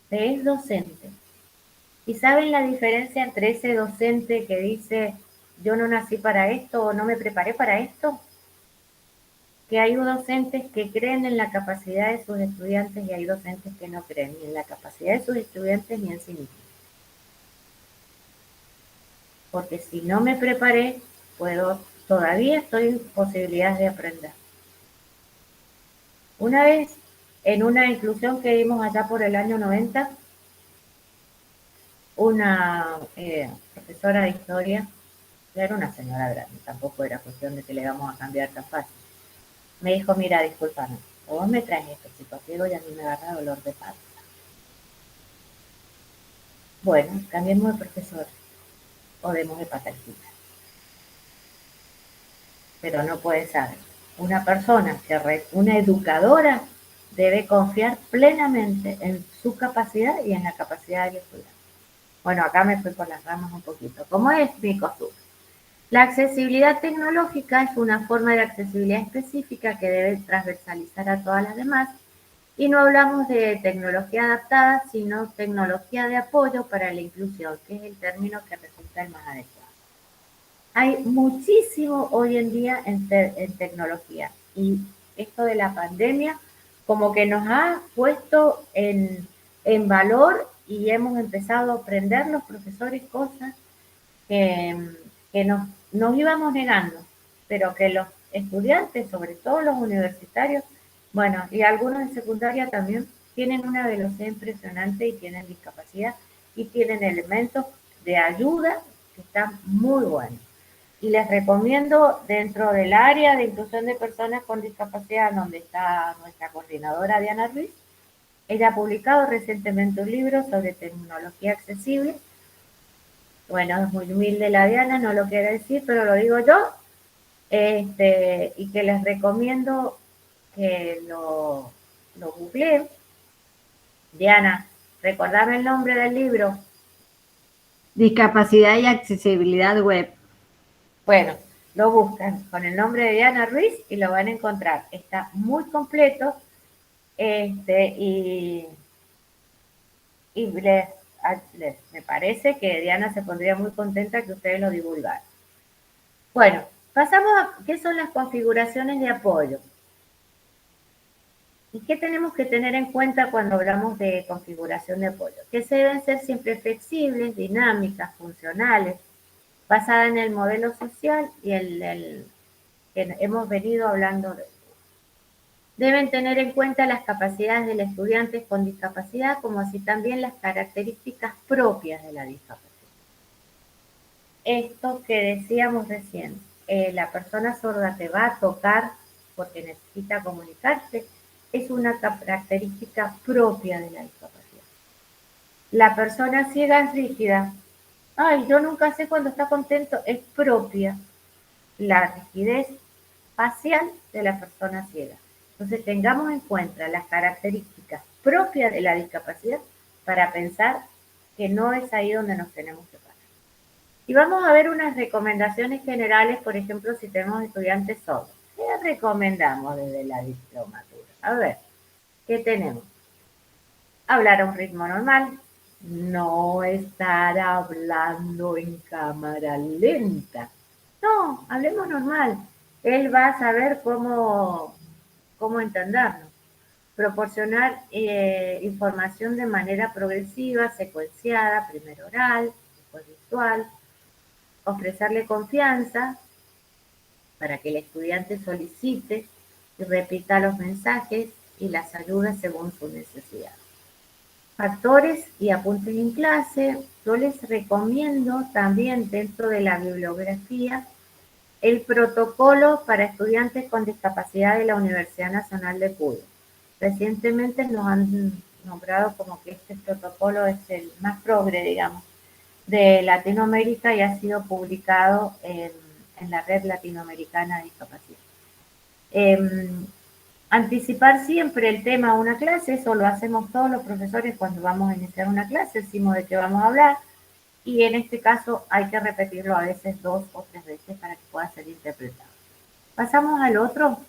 Es docente. ¿Y saben la diferencia entre ese docente que dice yo no nací para esto o no me preparé para esto? Que hay docentes que creen en la capacidad de sus estudiantes y hay docentes que no creen ni en la capacidad de sus estudiantes ni en sí mismos. Porque si no me preparé, todavía estoy en posibilidades de aprender. Una vez, en una inclusión que dimos allá por el año 90, una profesora de historia, era una señora grande, tampoco era cuestión de que le vamos a cambiar tan fácil, me dijo, mira, discúlpame, o vos me traes esto, psicociego, y a mí me agarra dolor de panza. Bueno, cambiemos de profesor o demos de patalquita. Pero no puede ser. Una persona, una educadora, debe confiar plenamente en su capacidad y en la capacidad del estudiante. Bueno, acá me fui por las ramas un poquito, como es mi costumbre. La accesibilidad tecnológica es una forma de accesibilidad específica que debe transversalizar a todas las demás, y no hablamos de tecnología adaptada, sino tecnología de apoyo para la inclusión, que es el término que resulta el más adecuado. Hay muchísimo hoy en día en tecnología, y esto de la pandemia como que nos ha puesto en valor, y hemos empezado a aprender los profesores cosas que nos íbamos negando, pero que los estudiantes, sobre todo los universitarios, bueno, y algunos de secundaria también, tienen una velocidad impresionante y tienen discapacidad y tienen elementos de ayuda que están muy buenos. Y les recomiendo, dentro del área de inclusión de personas con discapacidad, donde está nuestra coordinadora Diana Ruiz, ella ha publicado recientemente un libro sobre tecnología accesible. Bueno, es muy humilde la Diana, no lo quiere decir, pero lo digo yo, y que les recomiendo que lo googleen. Diana, recordame el nombre del libro. Discapacidad y accesibilidad web. Bueno, lo buscan con el nombre de Diana Ruiz y lo van a encontrar. Está muy completo, y me parece que Diana se pondría muy contenta que ustedes lo divulgaran. Bueno, pasamos a qué son las configuraciones de apoyo. ¿Y qué tenemos que tener en cuenta cuando hablamos de configuración de apoyo? Que se deben ser siempre flexibles, dinámicas, funcionales, basadas en el modelo social y el que hemos venido hablando de. Deben tener en cuenta las capacidades del estudiante con discapacidad, como así también las características propias de la discapacidad. Esto que decíamos recién, la persona sorda te va a tocar porque necesita comunicarse, es una característica propia de la discapacidad. La persona ciega es rígida. Ay, yo nunca sé cuando está contento, es propia la rigidez facial de la persona ciega. Entonces tengamos en cuenta las características propias de la discapacidad para pensar que no es ahí donde nos tenemos que parar. Y vamos a ver unas recomendaciones generales, por ejemplo, si tenemos estudiantes sordos. ¿Qué recomendamos desde la diplomatura? A ver, ¿qué tenemos? Hablar a un ritmo normal, no estar hablando en cámara lenta. No, hablemos normal. Él va a saber cómo entendernos. Proporcionar información de manera progresiva, secuenciada, primero oral, después visual. Ofrecerle confianza para que el estudiante solicite y repita los mensajes y las ayudas según su necesidad. Factores y apuntes en clase. Yo les recomiendo también, dentro de la bibliografía, el protocolo para estudiantes con discapacidad de la Universidad Nacional de Cuyo. Recientemente nos han nombrado como que este protocolo es el más progre, digamos, de Latinoamérica, y ha sido publicado en la Red Latinoamericana de Discapacidad. Anticipar siempre el tema a una clase, eso lo hacemos todos los profesores cuando vamos a iniciar una clase, decimos de qué vamos a hablar, y en este caso hay que repetirlo a veces 2 o 3 veces para que pueda ser interpretado. Pasamos al otro.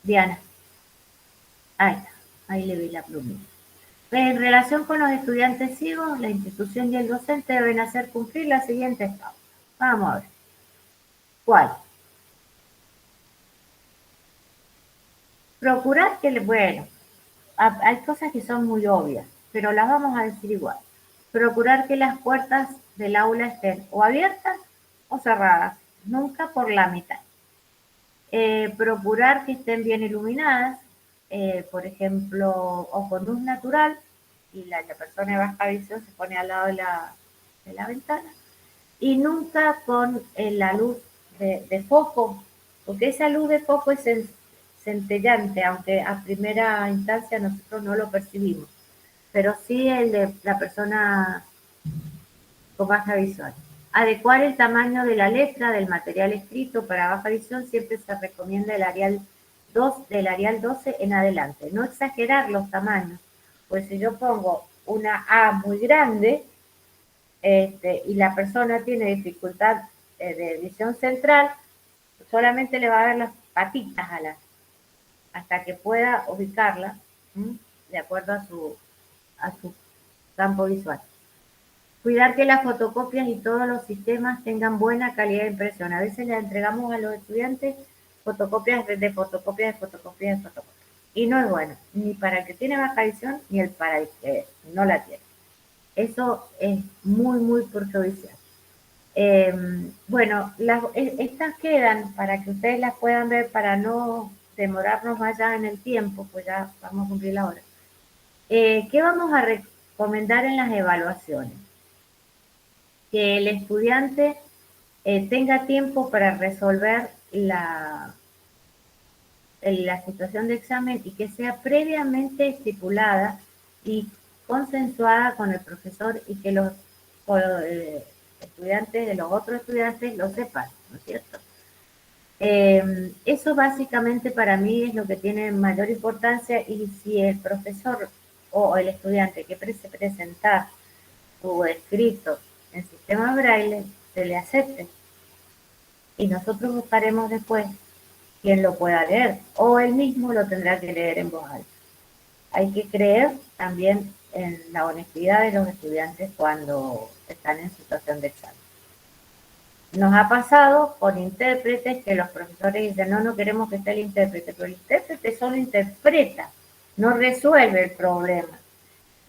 Diana. Ahí está, ahí le vi la plumilla. En relación con los estudiantes ciegos, la institución y el docente deben hacer cumplir las siguientes pautas. Vamos a ver. ¿Cuál? Procurar que, bueno, hay cosas que son muy obvias, pero las vamos a decir igual. Procurar que las puertas del aula estén o abiertas o cerradas, nunca por la mitad. Procurar que estén bien iluminadas, por ejemplo, o con luz natural, y la persona de baja visión se pone al lado de la ventana, y nunca con la luz de foco, porque esa luz de foco es centellante, aunque a primera instancia nosotros no lo percibimos, pero sí el de la persona con baja visual. Adecuar el tamaño de la letra del material escrito para baja visión, siempre se recomienda el Arial 2, del Arial 12 en adelante. No exagerar los tamaños, pues si yo pongo una A muy grande y la persona tiene dificultad de visión central, solamente le va a ver las patitas hasta que pueda ubicarla, de acuerdo a su campo visual. Cuidar que las fotocopias y todos los sistemas tengan buena calidad de impresión. A veces le entregamos a los estudiantes fotocopias de fotocopias de fotocopias de fotocopias. Y no es bueno, ni para el que tiene baja visión, ni para el que no la tiene. Eso es muy, muy perjudicial. Bueno, estas quedan para que ustedes las puedan ver, para no demorarnos más allá en el tiempo, pues ya vamos a cumplir la hora. ¿Qué vamos a recomendar en las evaluaciones? Que el estudiante tenga tiempo para resolver la situación de examen y que sea previamente estipulada y consensuada con el profesor y que los estudiantes de los otros estudiantes lo sepan, ¿no es cierto? Eso básicamente para mí es lo que tiene mayor importancia, y si el profesor o el estudiante que presenta su escrito en sistema braille se le acepte, y nosotros buscaremos después quien lo pueda leer, o él mismo lo tendrá que leer en voz alta. Hay que creer también en la honestidad de los estudiantes cuando están en situación de examen. Nos ha pasado con intérpretes que los profesores dicen, no queremos que esté el intérprete, pero el intérprete solo interpreta, no resuelve el problema.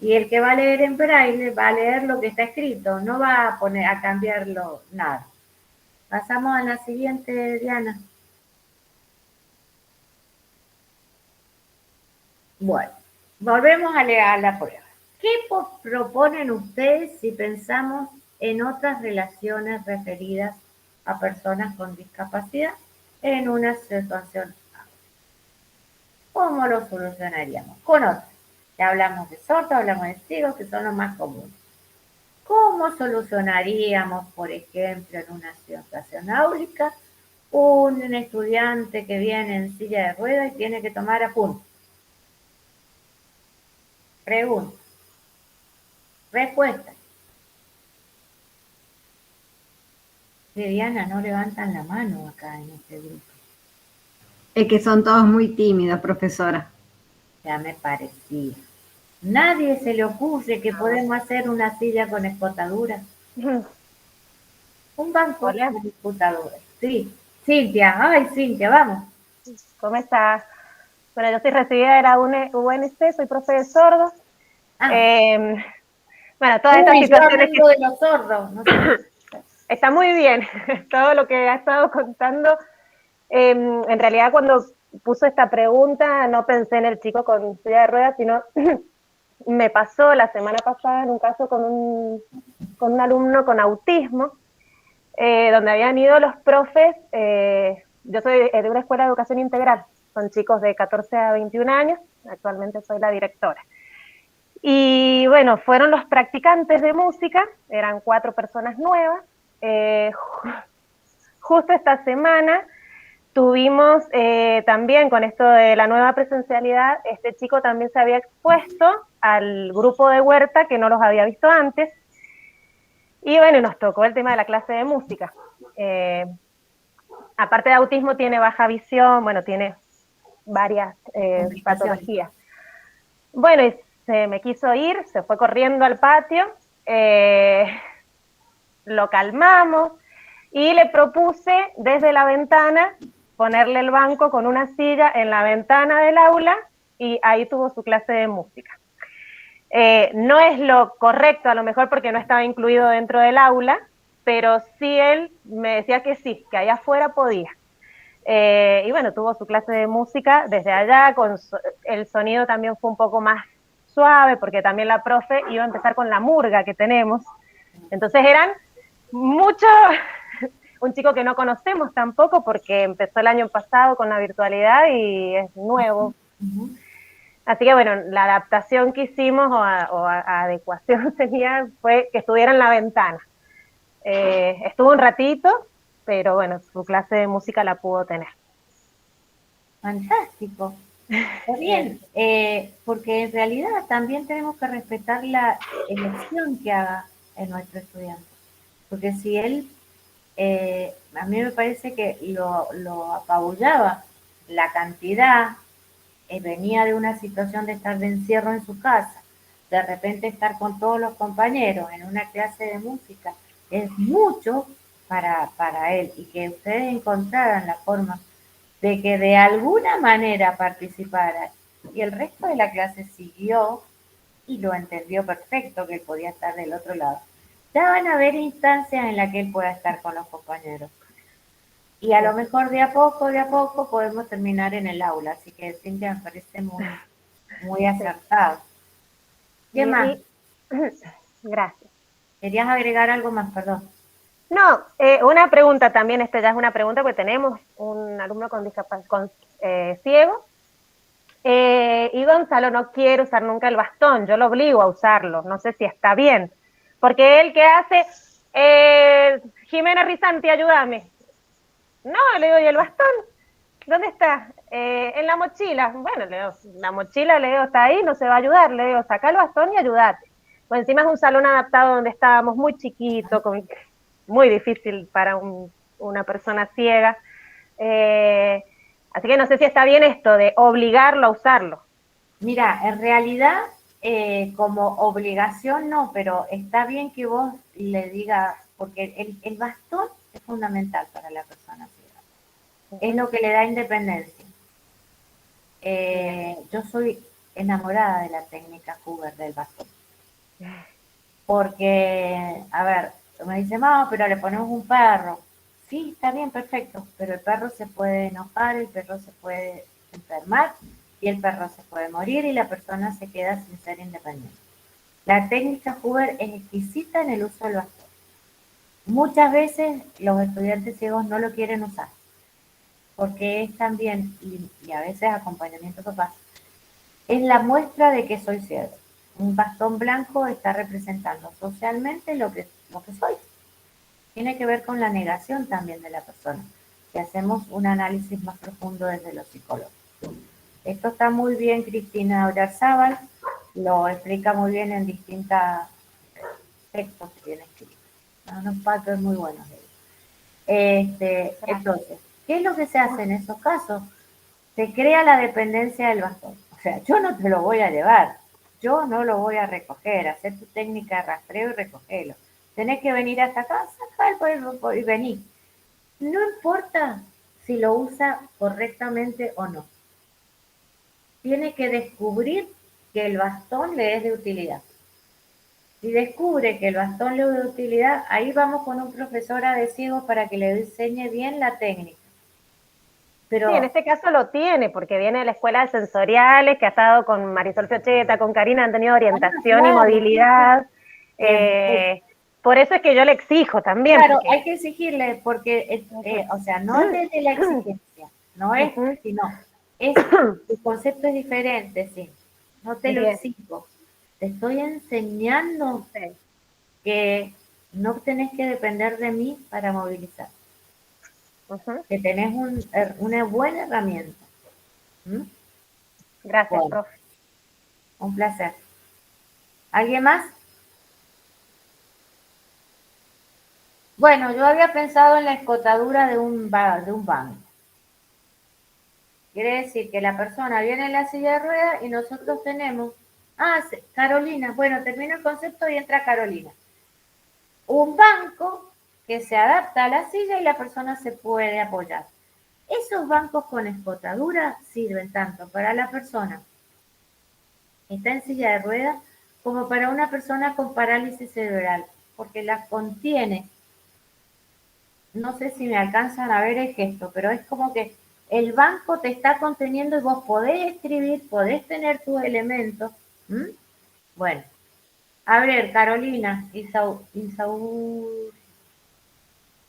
Y el que va a leer en braille va a leer lo que está escrito, no va a cambiarlo nada. Pasamos a la siguiente, Diana. Bueno, volvemos a leer la prueba. ¿Qué proponen ustedes si pensamos en otras relaciones referidas a personas con discapacidad en una situación? ¿Cómo lo solucionaríamos? Con otras. Ya hablamos de sordos, hablamos de ciegos, que son los más comunes. ¿Cómo solucionaríamos, por ejemplo, en una situación áulica, un estudiante que viene en silla de ruedas y tiene que tomar apuntes? Pregunta. Respuesta. Que Diana, no levantan la mano acá en este grupo. Es que son todos muy tímidos, profesora. Ya me parecía. Nadie se le ocurre que podemos hacer una silla con escotadura. Un banco con escotadura. Sí. Cintia, Cintia, vamos. ¿Cómo estás? Bueno, yo soy recibida de la UNC, soy profe de sordos. Bueno, todas estas situaciones de los sordos. No sé. Está muy bien todo lo que ha estado contando. En realidad, cuando puso esta pregunta, no pensé en el chico con silla de ruedas, sino me pasó la semana pasada en un caso con un alumno con autismo, donde habían ido los profes. Yo soy de una escuela de educación integral, son chicos de 14 a 21 años, actualmente soy la directora. Y bueno, fueron los practicantes de música, eran 4 personas nuevas. Justo esta semana tuvimos también, con esto de la nueva presencialidad, este chico también se había expuesto al grupo de huerta que no los había visto antes. Y bueno, nos tocó el tema de la clase de música. Aparte de autismo, tiene baja visión, bueno, tiene varias patologías. Bueno, y se me quiso ir, se fue corriendo al patio, lo calmamos y le propuse desde la ventana ponerle el banco con una silla en la ventana del aula, y ahí tuvo su clase de música. No es lo correcto a lo mejor porque no estaba incluido dentro del aula, pero sí él me decía que sí, que allá afuera podía. Y bueno, tuvo su clase de música desde allá, el sonido también fue un poco más suave, porque también la profe iba a empezar con la murga que tenemos. Entonces eran muchos un chico que no conocemos tampoco porque empezó el año pasado con la virtualidad y es nuevo. Así que bueno, la adaptación que hicimos adecuación fue que estuviera en la ventana. Estuvo un ratito, pero bueno, su clase de música la pudo tener. Fantástico. Está bien, porque en realidad también tenemos que respetar la elección que haga en nuestro estudiante. Porque si él, a mí me parece que lo apabullaba la cantidad, venía de una situación de estar de encierro en su casa, de repente estar con todos los compañeros en una clase de música, es mucho para él, y que ustedes encontraran la forma de que de alguna manera participara, y el resto de la clase siguió y lo entendió perfecto que él podía estar del otro lado. Ya van a haber instancias en las que él pueda estar con los compañeros. Y a lo mejor de a poco podemos terminar en el aula. Así que Cintia me parece muy acertado. ¿Qué más? Gracias. ¿Querías agregar algo más? Perdón. No, una pregunta también, ya es una pregunta, porque tenemos un alumno con ciego, y Gonzalo no quiere usar nunca el bastón, yo lo obligo a usarlo, no sé si está bien, porque él que hace, Jimena Rizanti, ayúdame. No, le digo, ¿y el bastón? ¿Dónde está? En la mochila. Bueno, le digo, la mochila, le digo, está ahí, no se va a ayudar, le digo, saca el bastón y ayúdate. Pues encima es un salón adaptado donde estábamos muy chiquitos, muy difícil para una persona ciega. Así que no sé si está bien esto de obligarlo a usarlo. Mira, en realidad, como obligación no, pero está bien que vos le digas, porque el bastón es fundamental para la persona ciega. Es lo que le da independencia. Yo soy enamorada de la técnica Huber del bastón. Porque, a ver, me dice, mamá, pero le ponemos un perro. Sí, está bien, perfecto, pero el perro se puede enojar, el perro se puede enfermar y el perro se puede morir y la persona se queda sin ser independiente. La técnica Huber es exquisita en el uso del bastón. Muchas veces los estudiantes ciegos no lo quieren usar porque es también, y a veces acompañamiento papá, es la muestra de que soy ciego. Un bastón blanco está representando socialmente lo que soy. Tiene que ver con la negación también de la persona, si hacemos un análisis más profundo desde los psicólogos. Esto está muy bien, Cristina Ollarzábal lo explica muy bien en distintos textos que tiene escritos. Unos patos muy buenos de ellos. Entonces, ¿qué es lo que se hace en esos casos? Se crea la dependencia del bastón. O sea, yo no te lo voy a llevar, yo no lo voy a recoger, hacer tu técnica de rastreo y recogerlo. Tenés que venir hasta acá, sacar el polvo y venir. No importa si lo usa correctamente o no. Tiene que descubrir que el bastón le es de utilidad. Si descubre que el bastón le es de utilidad, ahí vamos con un profesora de ciegos para que le enseñe bien la técnica. Pero, sí, en este caso lo tiene, porque viene de la escuela de sensoriales, que ha estado con Marisol Fiocheta, con Karina, han tenido orientación y movilidad. Por eso es que yo le exijo también. Claro, porque hay que exigirle, porque, o sea, no es desde la exigencia, no es, sino, el concepto es diferente, sí. No te lo exijo, te estoy enseñando que no tenés que depender de mí para movilizar. Que tenés una buena herramienta. Gracias, bueno, profe. Un placer. ¿Alguien más? Bueno, yo había pensado en la escotadura de un banco. Quiere decir que la persona viene en la silla de ruedas y nosotros tenemos... Carolina. Bueno, termina el concepto y entra Carolina. Un banco que se adapta a la silla y la persona se puede apoyar. Esos bancos con escotadura sirven tanto para la persona que está en silla de ruedas como para una persona con parálisis cerebral, porque la contiene. No sé si me alcanzan a ver el gesto, pero es como que el banco te está conteniendo y vos podés escribir, podés tener tus elementos. Bueno, a ver, Carolina, Isaú,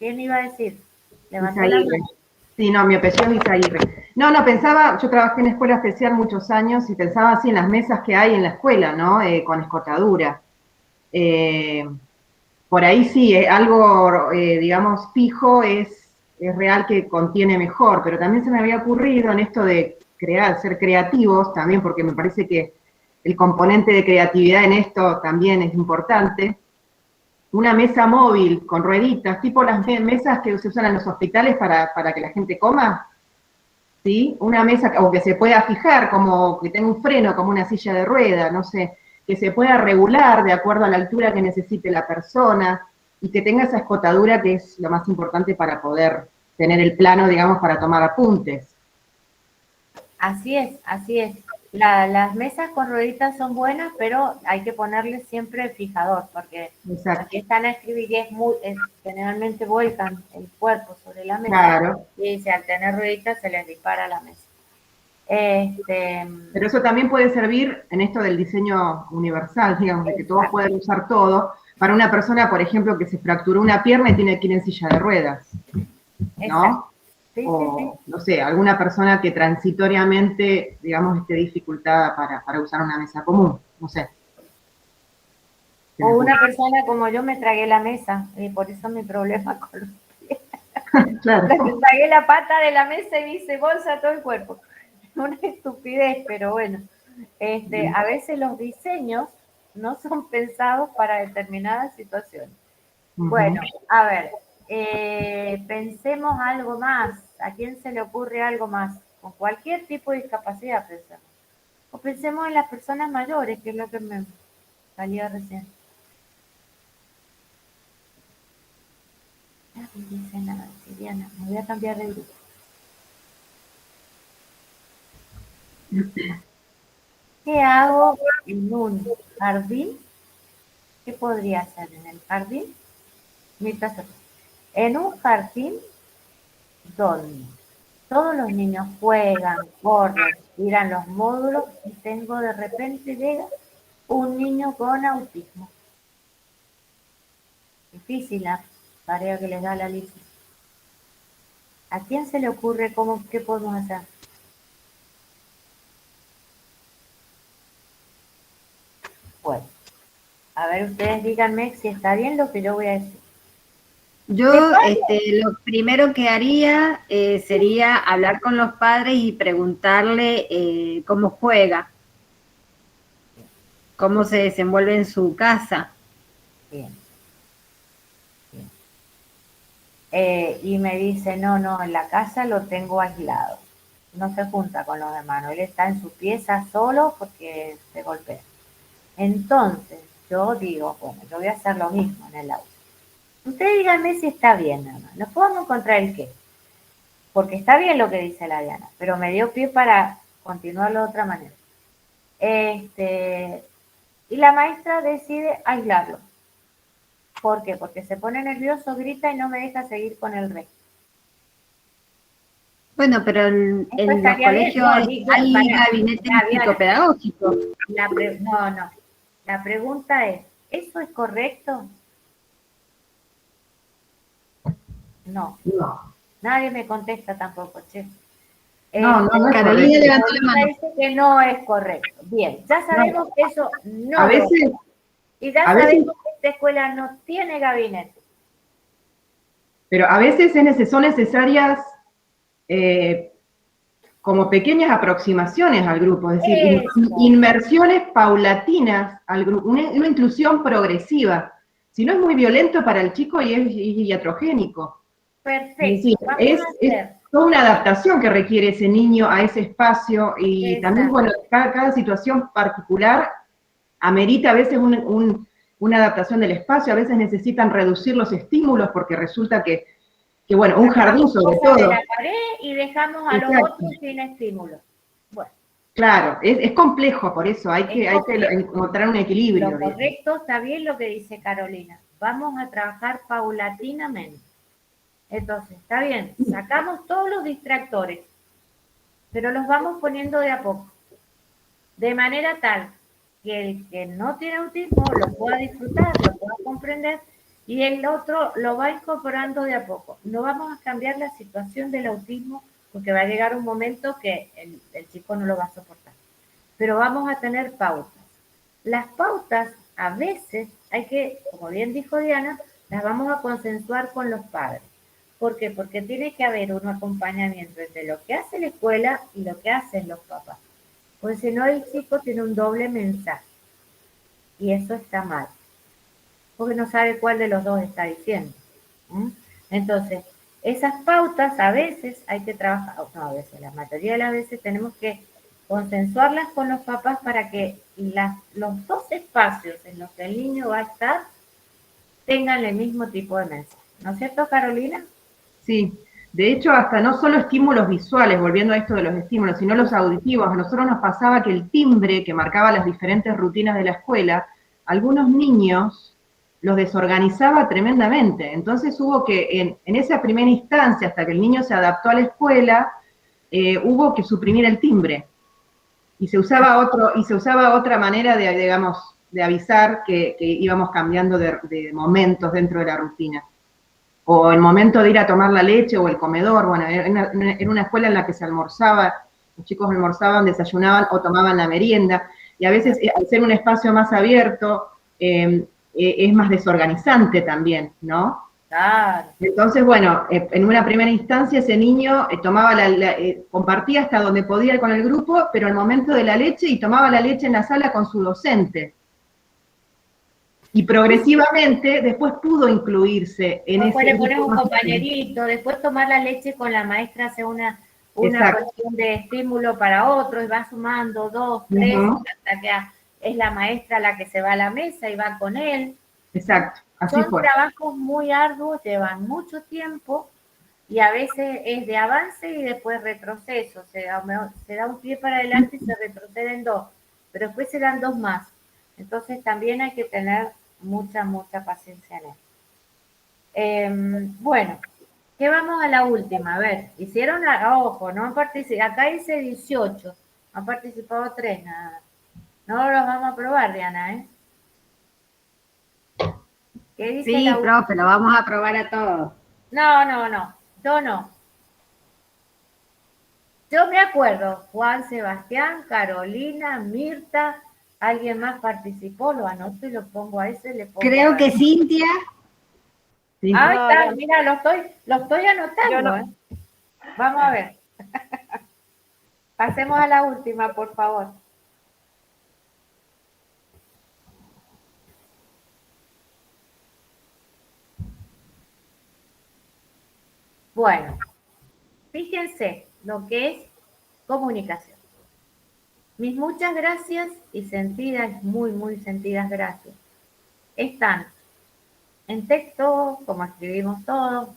¿Quién iba a decir? Levantó la Izaguirre. mano. Sí, no, mi apellido es Izaguirre. No, pensaba, yo trabajé en escuela especial muchos años y pensaba así en las mesas que hay en la escuela, ¿no? Con escotadura. Por ahí sí, algo, digamos, fijo es real que contiene mejor, pero también se me había ocurrido en esto de ser creativos también, porque me parece que el componente de creatividad en esto también es importante. Una mesa móvil con rueditas, tipo las mesas que se usan en los hospitales para que la gente coma, ¿sí? Una mesa, o que se pueda fijar, como que tenga un freno, como una silla de rueda, no sé, que se pueda regular de acuerdo a la altura que necesite la persona, y que tenga esa escotadura que es lo más importante para poder tener el plano, digamos, para tomar apuntes. Así es, así es. Las mesas con rueditas son buenas, pero hay que ponerle siempre el fijador, porque Exacto. aquí están a escribir y generalmente vuelcan el cuerpo sobre la mesa. Claro. Y si al tener rueditas se les dispara la mesa. Pero eso también puede servir en esto del diseño universal, digamos, de que todos puedan usar todo. Para una persona, por ejemplo, que se fracturó una pierna y tiene que ir en silla de ruedas, ¿no? Exacto. Sí, O, sí. no sé, alguna persona que transitoriamente, digamos, esté dificultada para usar una mesa común, no sé. O una persona como yo me tragué la mesa, y por eso mi problema con los pies. Claro. Me tragué la pata de la mesa y me hice bolsa todo el cuerpo. Una estupidez, pero bueno. A veces los diseños no son pensados para determinadas situaciones. Bueno, a ver, pensemos algo más. ¿A quién se le ocurre algo más? Con cualquier tipo de discapacidad pensemos. O pensemos en las personas mayores, que es lo que me salía recién. No dice nada, Diana, me voy a cambiar de grupo. ¿Qué hago en un jardín? ¿Qué podría hacer en el jardín? En un jardín donde todos los niños juegan, corren, tiran los módulos y de repente llega un niño con autismo. Difícil la tarea que les da la Alicia. ¿A quién se le ocurre qué podemos hacer? Bueno, a ver, ustedes díganme si está bien lo que yo voy a decir. Yo lo primero que haría sería hablar con los padres y preguntarle cómo juega, cómo se desenvuelve en su casa. Bien. Y me dice, no, en la casa lo tengo aislado. No se junta con los hermanos. Él está en su pieza solo porque se golpea. Entonces, yo digo, bueno, yo voy a hacer lo mismo en el auto. Ustedes díganme si está bien, nada más. No podemos encontrar el qué. Porque está bien lo que dice la Diana, pero me dio pie para continuarlo de otra manera. Y la maestra decide aislarlo. ¿Por qué? Porque se pone nervioso, grita y no me deja seguir con el resto. Bueno, pero en los colegios hay gabinete psicopedagógico. No. La pregunta es, ¿eso es correcto? No. Nadie me contesta tampoco, che. No es Carolina levantó la mano. Dice que no es correcto. Bien, ya sabemos que eso no a veces, es. Y ya sabemos que esta escuela no tiene gabinete. Pero a veces son necesarias como pequeñas aproximaciones al grupo, es decir, inmersiones paulatinas al grupo, una inclusión progresiva. Si no es muy violento para el chico y es iatrogénico. Perfecto. Es toda una adaptación que requiere ese niño a ese espacio y también, bueno, cada situación particular amerita a veces una adaptación del espacio, a veces necesitan reducir los estímulos porque resulta que bueno, un jardín sobre todo. De la pared y dejamos a los otros sin estímulo. Bueno. Claro, es complejo, por eso hay que encontrar un equilibrio. Lo correcto está bien lo que dice Carolina. Vamos a trabajar paulatinamente. Entonces, está bien, sacamos todos los distractores, pero los vamos poniendo de a poco. De manera tal que el que no tiene autismo lo pueda disfrutar, lo pueda comprender y el otro lo va incorporando de a poco. No vamos a cambiar la situación del autismo porque va a llegar un momento que el chico no lo va a soportar. Pero vamos a tener pautas. Las pautas a veces hay que, como bien dijo Diana, las vamos a consensuar con los padres. ¿Por qué? Porque tiene que haber un acompañamiento entre lo que hace la escuela y lo que hacen los papás. Pues si no, el chico tiene un doble mensaje. Y eso está mal. Porque no sabe cuál de los dos está diciendo. Entonces, esas pautas a veces hay que trabajar, no a veces, la mayoría de las veces tenemos que consensuarlas con los papás para que los dos espacios en los que el niño va a estar tengan el mismo tipo de mensaje. ¿No es cierto, Carolina? Sí, de hecho, hasta no solo estímulos visuales, volviendo a esto de los estímulos, sino los auditivos. A nosotros nos pasaba que el timbre que marcaba las diferentes rutinas de la escuela, algunos niños los desorganizaba tremendamente. Entonces hubo que, en esa primera instancia, hasta que el niño se adaptó a la escuela, hubo que suprimir el timbre. Y se usaba otra manera de, digamos, de avisar que íbamos cambiando de momentos dentro de la rutina. O el momento de ir a tomar la leche o el comedor. Bueno, era una escuela en la que se almorzaba, los chicos almorzaban, desayunaban o tomaban la merienda, y a veces al ser un espacio más abierto, es más desorganizante también, ¿no? Claro. Entonces, bueno, en una primera instancia ese niño tomaba compartía hasta donde podía con el grupo, pero al momento de la leche, y tomaba la leche en la sala con su docente. Y progresivamente después pudo incluirse en Después ese le pones grupo un más compañerito, después tomar la leche con la maestra hace una Exacto. cuestión de estímulo para otro y va sumando 2, 3, hasta que es la maestra la que se va a la mesa y va con él. Exacto, así Son fue. trabajos muy arduos, llevan mucho tiempo y a veces es de avance y después retroceso. Se da un pie para adelante y se retroceden dos, pero después se dan dos más. Entonces también hay que tener mucha paciencia en eso. Bueno, ¿qué vamos a la última? A ver, hicieron, ojo, no han participado, acá dice 18, han participado 3 nada más. No los vamos a probar, Diana, ¿eh? ¿Qué dice Sí, profe, lo vamos a probar a todos. No, yo no. Yo me acuerdo, Juan Sebastián, Carolina, Mirta, alguien más participó, lo anoto y lo pongo a ese, le pongo Creo que Cintia. Sí. Ah, No, está, no. mira, lo estoy anotando, Yo no. ¿eh? Vamos a ver. Pasemos a la última, por favor. Bueno, fíjense lo que es comunicación. Mis muchas gracias y sentidas, muy sentidas gracias, están en texto, como escribimos todos,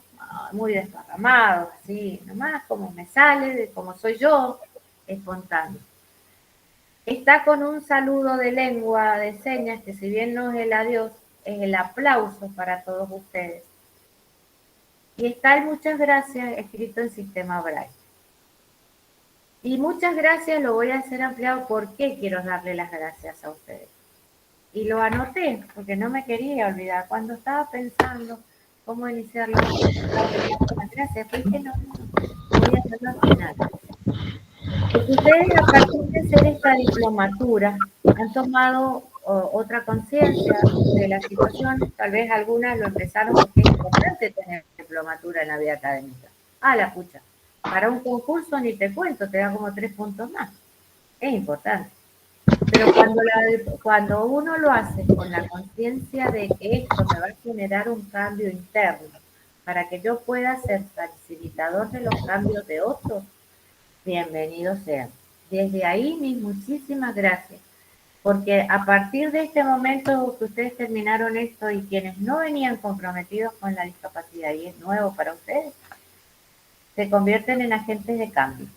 muy desparramados, así nomás, como me sale, de cómo soy yo, espontáneo. Está con un saludo de lengua de señas, que si bien no es el adiós, es el aplauso para todos ustedes. Y está el muchas gracias escrito en sistema Braille. Y muchas gracias lo voy a hacer ampliado porque quiero darle las gracias a ustedes. Y lo anoté porque no me quería olvidar. Cuando estaba pensando cómo iniciarlo, las gracias, pues que no, voy a hacerlo al final. Porque ustedes, a partir de hacer esta diplomatura, han tomado otra conciencia de la situación. Tal vez algunas lo empezaron porque es importante tener diplomatura en la vida académica. Ah, la pucha. Para un concurso ni te cuento, te da como 3 puntos más. Es importante. Pero cuando uno lo hace con la conciencia de que esto me va a generar un cambio interno, para que yo pueda ser facilitador de los cambios de otros, bienvenidos sean. Desde ahí mis muchísimas gracias, porque a partir de este momento que ustedes terminaron esto y quienes no venían comprometidos con la discapacidad y es nuevo para ustedes, se convierten en agentes de cambio.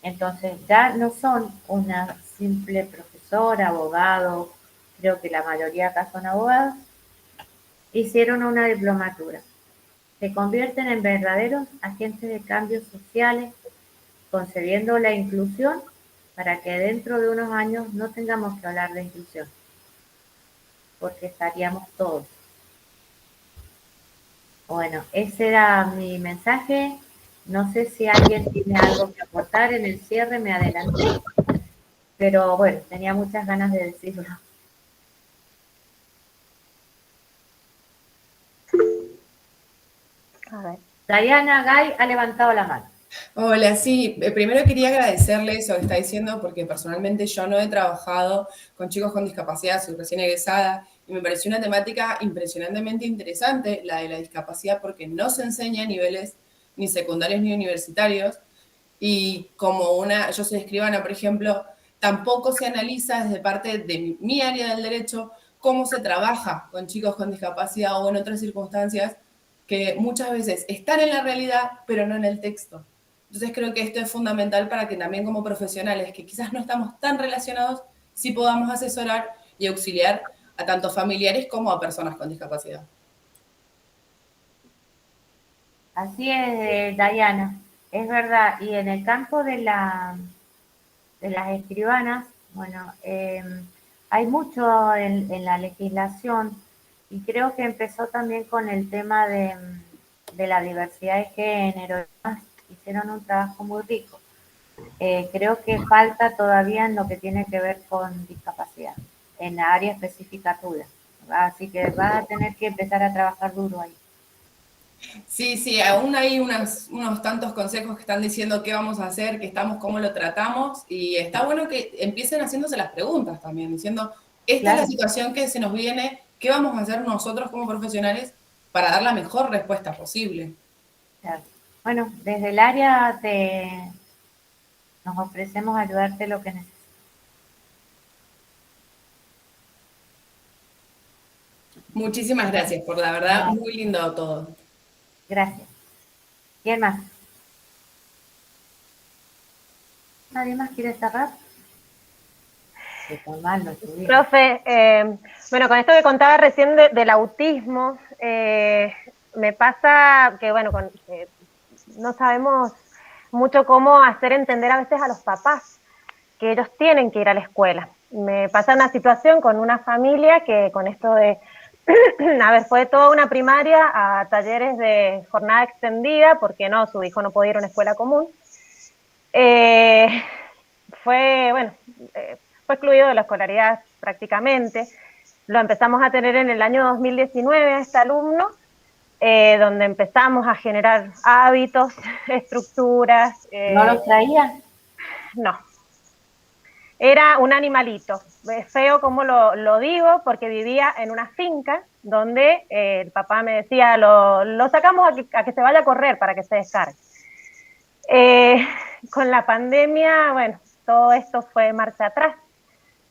Entonces ya no son una simple profesora, abogado, creo que la mayoría acá son abogados, hicieron una diplomatura. Se convierten en verdaderos agentes de cambios sociales, concediendo la inclusión para que dentro de unos años no tengamos que hablar de inclusión, porque estaríamos todos. Bueno, ese era mi mensaje. No sé si alguien tiene algo que aportar en el cierre, me adelanté, pero bueno, tenía muchas ganas de decirlo. A ver. Diana Gay ha levantado la mano. Hola, sí, primero quería agradecerle eso que está diciendo, porque personalmente yo no he trabajado con chicos con discapacidad, soy recién egresada, y me pareció una temática impresionantemente interesante, la de la discapacidad, porque no se enseña a niveles ni secundarios ni universitarios, y yo soy escribana, por ejemplo, tampoco se analiza desde parte de mi área del derecho cómo se trabaja con chicos con discapacidad o en otras circunstancias que muchas veces están en la realidad, pero no en el texto. Entonces creo que esto es fundamental para que también como profesionales, que quizás no estamos tan relacionados, sí podamos asesorar y auxiliar a tanto familiares como a personas con discapacidad. Así es, Diana, es verdad. Y en el campo de las escribanas, bueno, hay mucho en la legislación y creo que empezó también con el tema de la diversidad de género. Hicieron un trabajo muy rico. Creo que falta todavía en lo que tiene que ver con discapacidad, en la área específica tuya. Así que vas a tener que empezar a trabajar duro ahí. Sí, aún hay unos tantos consejos que están diciendo qué vamos a hacer, qué estamos, cómo lo tratamos, y está bueno que empiecen haciéndose las preguntas también, diciendo, esta es la situación que se nos viene, ¿qué vamos a hacer nosotros como profesionales para dar la mejor respuesta posible? Claro. Bueno, desde el área nos ofrecemos ayudarte lo que necesites. Muchísimas gracias, por la verdad, muy lindo todo. Gracias. ¿Quién más? ¿Nadie más quiere cerrar? Profe, bueno, con esto que contaba recién del autismo, me pasa que, bueno, no sabemos mucho cómo hacer entender a veces a los papás que ellos tienen que ir a la escuela. Me pasa una situación con una familia que con esto de, a ver, fue toda una primaria a talleres de jornada extendida, porque no, su hijo no podía ir a una escuela común. Fue excluido de la escolaridad prácticamente. Lo empezamos a tener en el año 2019 a este alumno, donde empezamos a generar hábitos, estructuras. ¿No los traía? No. Era un animalito. Es feo como lo digo, porque vivía en una finca donde el papá me decía, lo sacamos a que se vaya a correr para que se descargue. Con la pandemia, bueno, todo esto fue marcha atrás.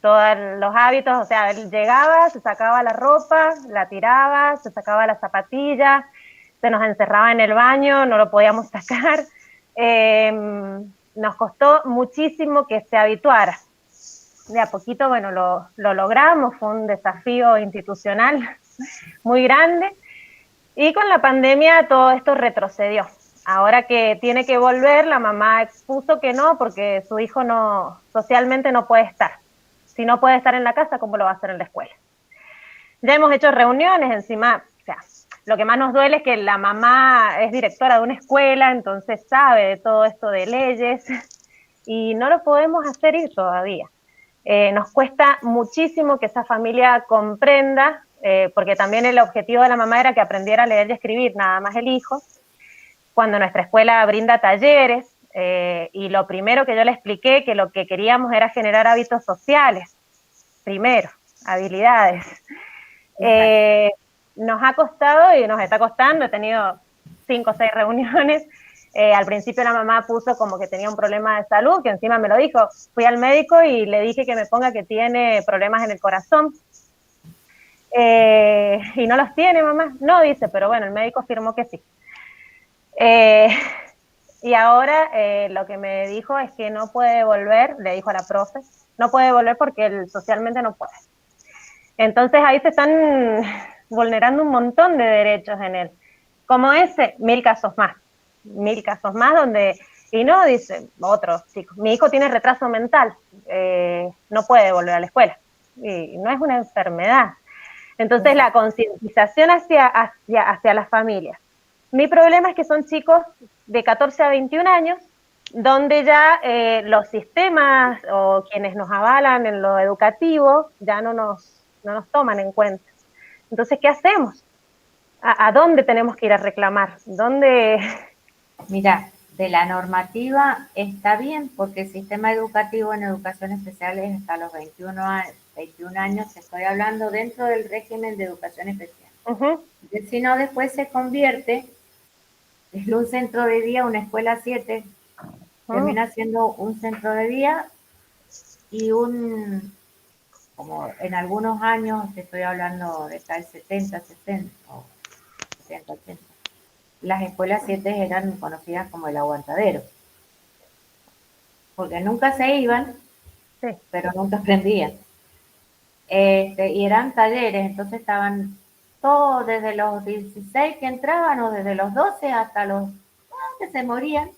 Todos los hábitos, o sea, él llegaba, se sacaba la ropa, la tiraba, se sacaba la zapatilla, se nos encerraba en el baño, no lo podíamos sacar. Nos costó muchísimo que se habituara. De a poquito, bueno, lo logramos, fue un desafío institucional muy grande. Y con la pandemia todo esto retrocedió. Ahora que tiene que volver, la mamá expuso que no, porque su hijo socialmente no puede estar. Si no puede estar en la casa, ¿cómo lo va a hacer en la escuela? Ya hemos hecho reuniones, encima, o sea, lo que más nos duele es que la mamá es directora de una escuela, entonces sabe de todo esto de leyes, y no lo podemos hacer ir todavía. Nos cuesta muchísimo que esa familia comprenda, porque también el objetivo de la mamá era que aprendiera a leer y escribir, nada más el hijo, cuando nuestra escuela brinda talleres, y lo primero que yo le expliqué, que lo que queríamos era generar hábitos sociales, primero, habilidades. Nos ha costado y nos está costando, he tenido 5 o 6 reuniones. Al principio la mamá puso como que tenía un problema de salud, que encima me lo dijo. Fui al médico y le dije que me ponga que tiene problemas en el corazón. Y no los tiene, mamá. No, dice, pero bueno, el médico afirmó que sí. Y ahora lo que me dijo es que no puede volver, le dijo a la profe, no puede volver porque él socialmente no puede. Entonces ahí se están vulnerando un montón de derechos en él. Como ese, 1000 casos más donde, y no, dice otro chico, mi hijo tiene retraso mental, no puede volver a la escuela, y no es una enfermedad. Entonces la concientización hacia las familias, Mi problema es que son chicos de 14 a 21 años, donde ya los sistemas o quienes nos avalan en lo educativo ya no nos toman en cuenta. Entonces, ¿qué hacemos? ¿A dónde tenemos que ir a reclamar? ¿Dónde? Mira, de la normativa está bien, porque el sistema educativo en educación especial es hasta los 21 años, estoy hablando dentro del régimen de educación especial. Si no, después se convierte en un centro de día, una escuela 7, termina siendo un centro de día y como en algunos años, te estoy hablando de tal 70, 60 o 70, 80, las escuelas 7 eran conocidas como el aguantadero, porque nunca se iban, Sí. pero nunca aprendían. Y eran talleres, entonces estaban todos desde los 16 que entraban o desde los 12 hasta los que se morían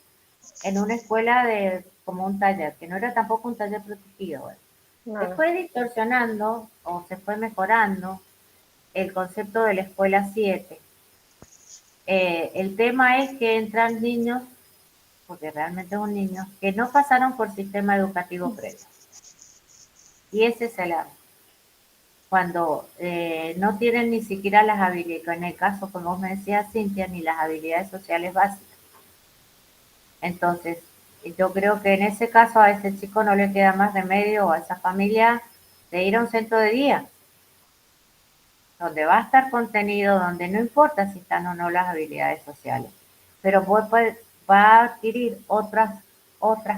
en una escuela como un taller, que no era tampoco un taller protegido. Se fue distorsionando o se fue mejorando el concepto de la escuela 7. El tema es que entran niños, porque realmente son niños, que no pasaron por sistema educativo previo. Y ese es el error. Cuando no tienen ni siquiera las habilidades, en el caso, como vos me decías, Cintia, ni las habilidades sociales básicas. Entonces, yo creo que en ese caso a ese chico no le queda más remedio, o a esa familia, de ir a un centro de día, donde va a estar contenido, donde no importa si están o no las habilidades sociales, pero va a adquirir otras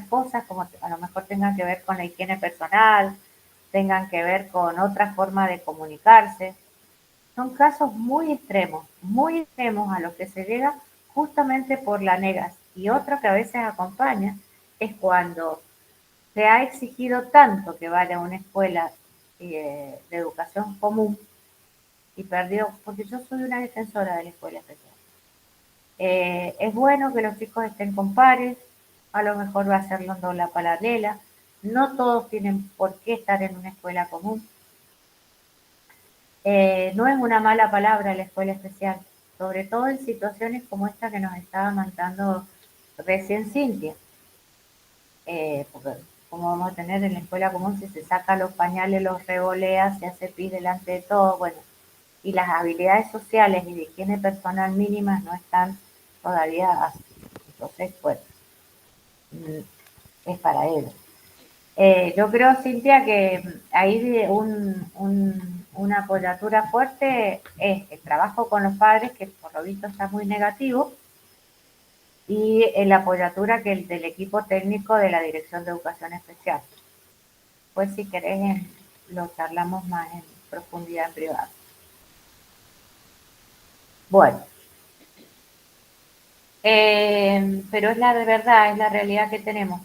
cosas, como a lo mejor tengan que ver con la higiene personal, tengan que ver con otra forma de comunicarse. Son casos muy extremos a los que se llega justamente por la negación. Y otro que a veces acompaña es cuando se ha exigido tanto que vaya a una escuela de educación común y perdió, porque yo soy una defensora de la escuela especial. Es bueno que los chicos estén con pares, a lo mejor va a ser la paralela, no todos tienen por qué estar en una escuela común. No es una mala palabra la escuela especial, sobre todo en situaciones como esta que nos estaba mandando recién Cintia. Porque como vamos a tener en la escuela común, si se saca los pañales, los revolea, se hace pis delante de todo, bueno, y las habilidades sociales y de higiene personal mínimas no están todavía así. Entonces, pues, es para ellos. Yo creo, Cintia, que ahí una apoyatura fuerte es el trabajo con los padres, que por lo visto está muy negativo, y la apoyatura del equipo técnico de la Dirección de Educación Especial. Pues si querés, lo charlamos más en profundidad privada. Bueno, pero es la de verdad, es la realidad que tenemos.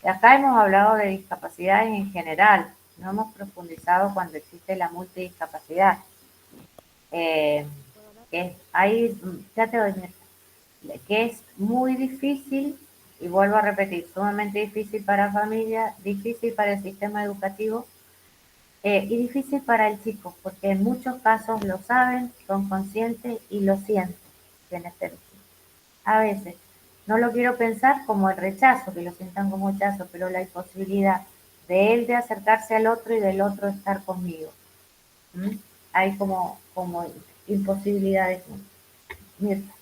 Acá hemos hablado de discapacidades en general, no hemos profundizado cuando existe la multidiscapacidad. Ya te doy, que es muy difícil, y vuelvo a repetir, sumamente difícil para familias, difícil para el sistema educativo y difícil para el chico, porque en muchos casos lo saben, son conscientes y lo sienten. A veces, no lo quiero pensar como el rechazo, que lo sientan como rechazo, pero la imposibilidad de él de acercarse al otro y del otro estar conmigo. Hay como imposibilidades. Mirta.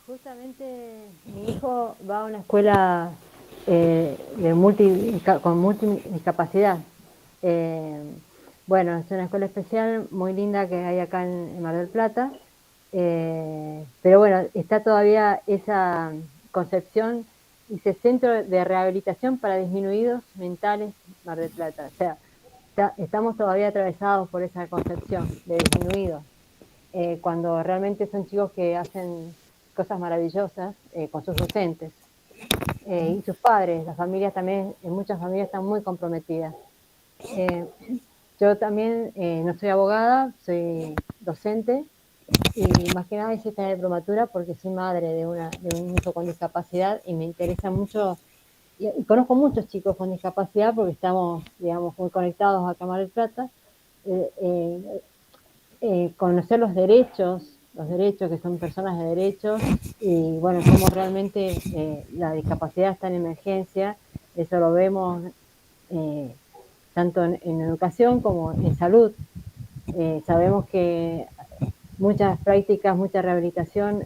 Justamente mi hijo va a una escuela con multidiscapacidad. Bueno, es una escuela especial muy linda que hay acá en Mar del Plata, pero bueno, está todavía esa concepción y ese centro de rehabilitación para disminuidos mentales Mar del Plata. O sea, estamos todavía atravesados por esa concepción de disminuidos, cuando realmente son chicos que hacen cosas maravillosas con sus docentes y sus padres. Las familias también, en muchas familias están muy comprometidas. Yo también no soy abogada, soy docente y más que nada hice esta diplomatura porque soy madre de un hijo con discapacidad y me interesa mucho, y conozco muchos chicos con discapacidad porque estamos, digamos, muy conectados acá en Mar del Plata. Conocer los derechos los derechos, que son personas de derechos, y bueno, cómo realmente la discapacidad está en emergencia. Eso lo vemos tanto en educación como en salud. Sabemos que muchas prácticas, mucha rehabilitación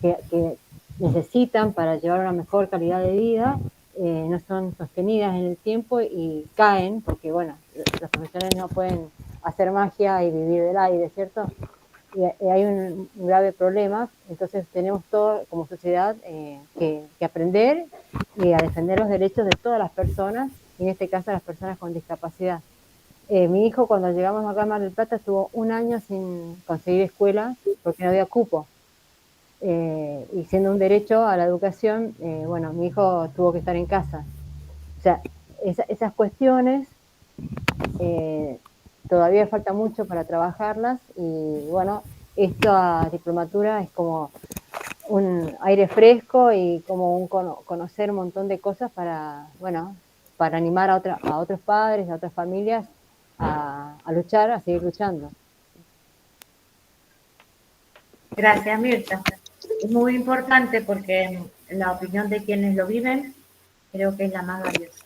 que necesitan para llevar una mejor calidad de vida no son sostenidas en el tiempo y caen, porque bueno, los profesionales no pueden hacer magia y vivir del aire, ¿cierto? Y hay un grave problema. Entonces tenemos todo como sociedad que aprender y a defender los derechos de todas las personas, y en este caso las personas con discapacidad. Mi hijo, cuando llegamos acá a Mar del Plata, estuvo 1 año sin conseguir escuela porque no había cupo. Y siendo un derecho a la educación, bueno, mi hijo tuvo que estar en casa. O sea, esas cuestiones todavía falta mucho para trabajarlas, y bueno, esta diplomatura es como un aire fresco y como un conocer un montón de cosas para, bueno, para animar a otros padres, a otras familias a luchar, a seguir luchando. Gracias, Mirta. Es muy importante porque la opinión de quienes lo viven creo que es la más valiosa.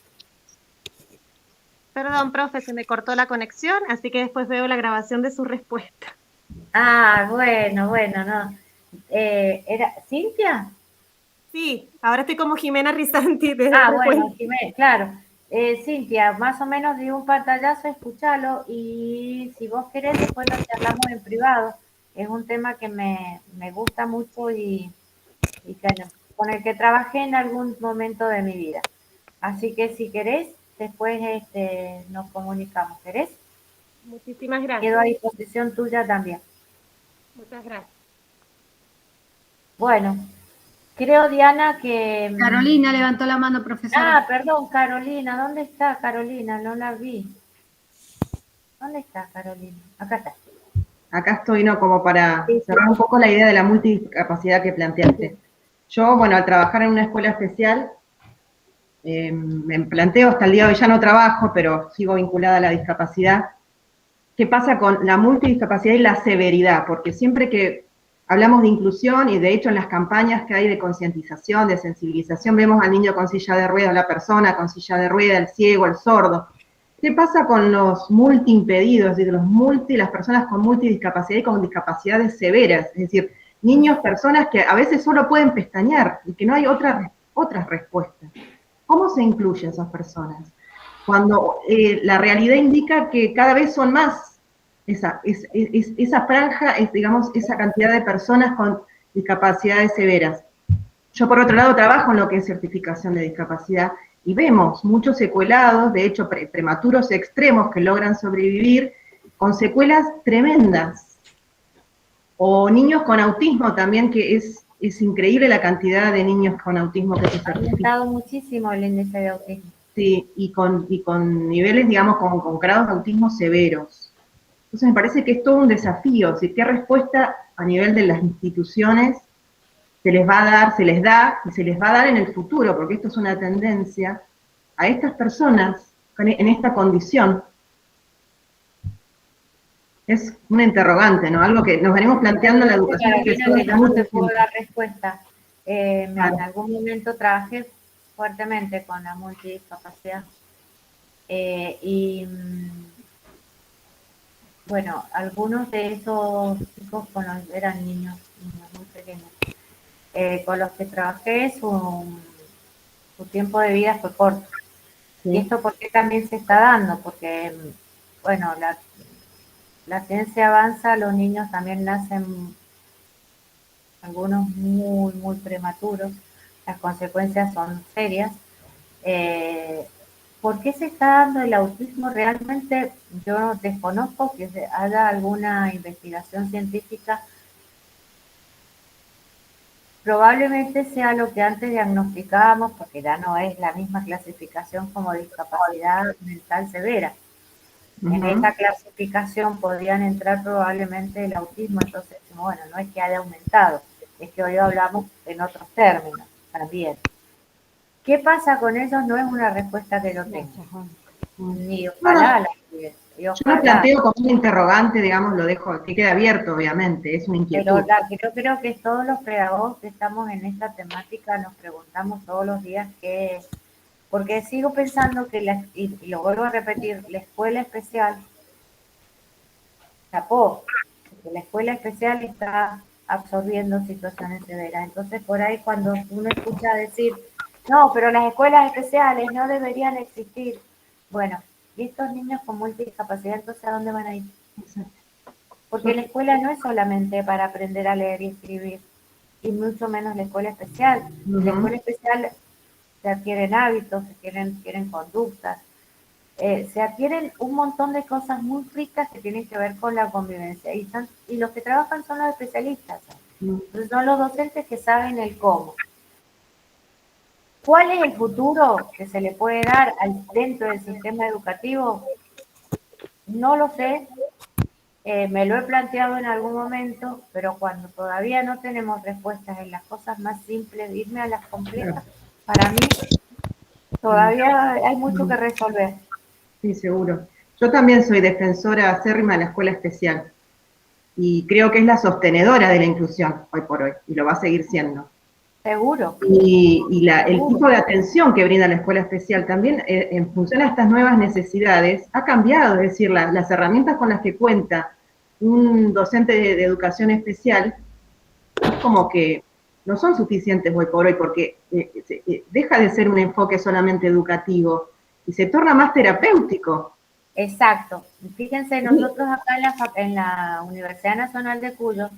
Perdón, profe, se me cortó la conexión, así que después veo la grabación de su respuesta. Ah, bueno, no. ¿Era Cintia? Sí, ahora estoy como Jimena Rizanti de Bueno, Jiménez, claro. Cintia, más o menos di un pantallazo, escúchalo, y si vos querés después lo charlamos en privado. Es un tema que me gusta mucho y con el que trabajé en algún momento de mi vida. Así que si querés, después nos comunicamos. ¿Querés? Muchísimas gracias. Quedo a disposición tuya también. Muchas gracias. Bueno, creo, Diana, que... Carolina levantó la mano, profesora. Perdón, Carolina. ¿Dónde está Carolina? No la vi. ¿Dónde está Carolina? Acá está. Acá estoy, ¿no? Como para cerrar un poco la idea de la multidiscapacidad que planteaste. Yo, bueno, al trabajar en una escuela especial, me planteo hasta el día de hoy, ya no trabajo, pero sigo vinculada a la discapacidad. ¿Qué pasa con la multidiscapacidad y la severidad? Porque siempre que hablamos de inclusión, y de hecho en las campañas que hay de concientización, de sensibilización, vemos al niño con silla de ruedas, la persona con silla de ruedas, el ciego, el sordo. ¿Qué pasa con los multiimpedidos, es decir, las personas con multidiscapacidad y con discapacidades severas? Es decir, niños, personas que a veces solo pueden pestañear y que no hay otras respuestas. ¿Cómo se incluye a esas personas? Cuando la realidad indica que cada vez son más esa franja, digamos, esa cantidad de personas con discapacidades severas. Yo, por otro lado, trabajo en lo que es certificación de discapacidad y vemos muchos secuelados, de hecho, prematuros extremos que logran sobrevivir con secuelas tremendas. O niños con autismo también, que es increíble la cantidad de niños con autismo que se certifican. Ha aumentado muchísimo el índice de autismo. Sí, y con niveles, digamos, con grados de autismo severos. Entonces me parece que es todo un desafío. ¿Sí? ¿Qué respuesta a nivel de las instituciones se les va a dar, se les da y se les va a dar en el futuro? Porque esto es una tendencia a estas personas en esta condición. Es una interrogante, ¿no? Algo que nos venimos planteando en la educación. Que yo no te puedo dar respuesta. En algún momento trabajé fuertemente con la multidiscapacidad. Bueno, algunos de esos chicos eran niños muy pequeños. Con los que trabajé, su tiempo de vida fue corto. Sí. ¿Y esto por qué también se está dando? Porque, bueno, la ciencia avanza, los niños también nacen, algunos muy, muy prematuros, las consecuencias son serias. ¿Por qué se está dando el autismo? Realmente yo desconozco que haya alguna investigación científica. Probablemente sea lo que antes diagnosticábamos, porque ya no es la misma clasificación como discapacidad mental severa. En esta clasificación podrían entrar probablemente el autismo, entonces, bueno, no es que haya aumentado, es que hoy hablamos en otros términos también. ¿Qué pasa con ellos? No es una respuesta que yo tengo, ni ojalá la tuviera. Y Yo lo ojalá, planteo como un interrogante, digamos, lo dejo, que quede abierto, obviamente, es una pero inquietud. yo creo que todos los pedagogos que estamos en esta temática nos preguntamos todos los días qué es. Porque sigo pensando que, y lo vuelvo a repetir, la escuela especial tapó, porque la escuela especial está absorbiendo situaciones severas. Entonces, por ahí cuando uno escucha decir, no, pero las escuelas especiales no deberían existir. Bueno, ¿y estos niños con multidiscapacidad entonces a dónde van a ir? Porque la escuela no es solamente para aprender a leer y escribir, y mucho menos la escuela especial. En la escuela especial se adquieren hábitos, se adquieren conductas, se adquieren un montón de cosas muy ricas que tienen que ver con la convivencia. Y los que trabajan son los especialistas, entonces son los docentes que saben el cómo. ¿Cuál es el futuro que se le puede dar dentro del sistema educativo? No lo sé, me lo he planteado en algún momento, pero cuando todavía no tenemos respuestas en las cosas más simples, irme a las complejas, para mí todavía hay mucho que resolver. Sí, seguro. Yo también soy defensora acérrima de la escuela especial y creo que es la sostenedora de la inclusión hoy por hoy y lo va a seguir siendo. Seguro. El tipo de atención que brinda la escuela especial también, en función a estas nuevas necesidades, ha cambiado. Es decir, las herramientas con las que cuenta un docente de educación especial es como que no son suficientes hoy por hoy, porque deja de ser un enfoque solamente educativo y se torna más terapéutico. Exacto. Fíjense, nosotros acá en la Universidad Nacional de Cuyo,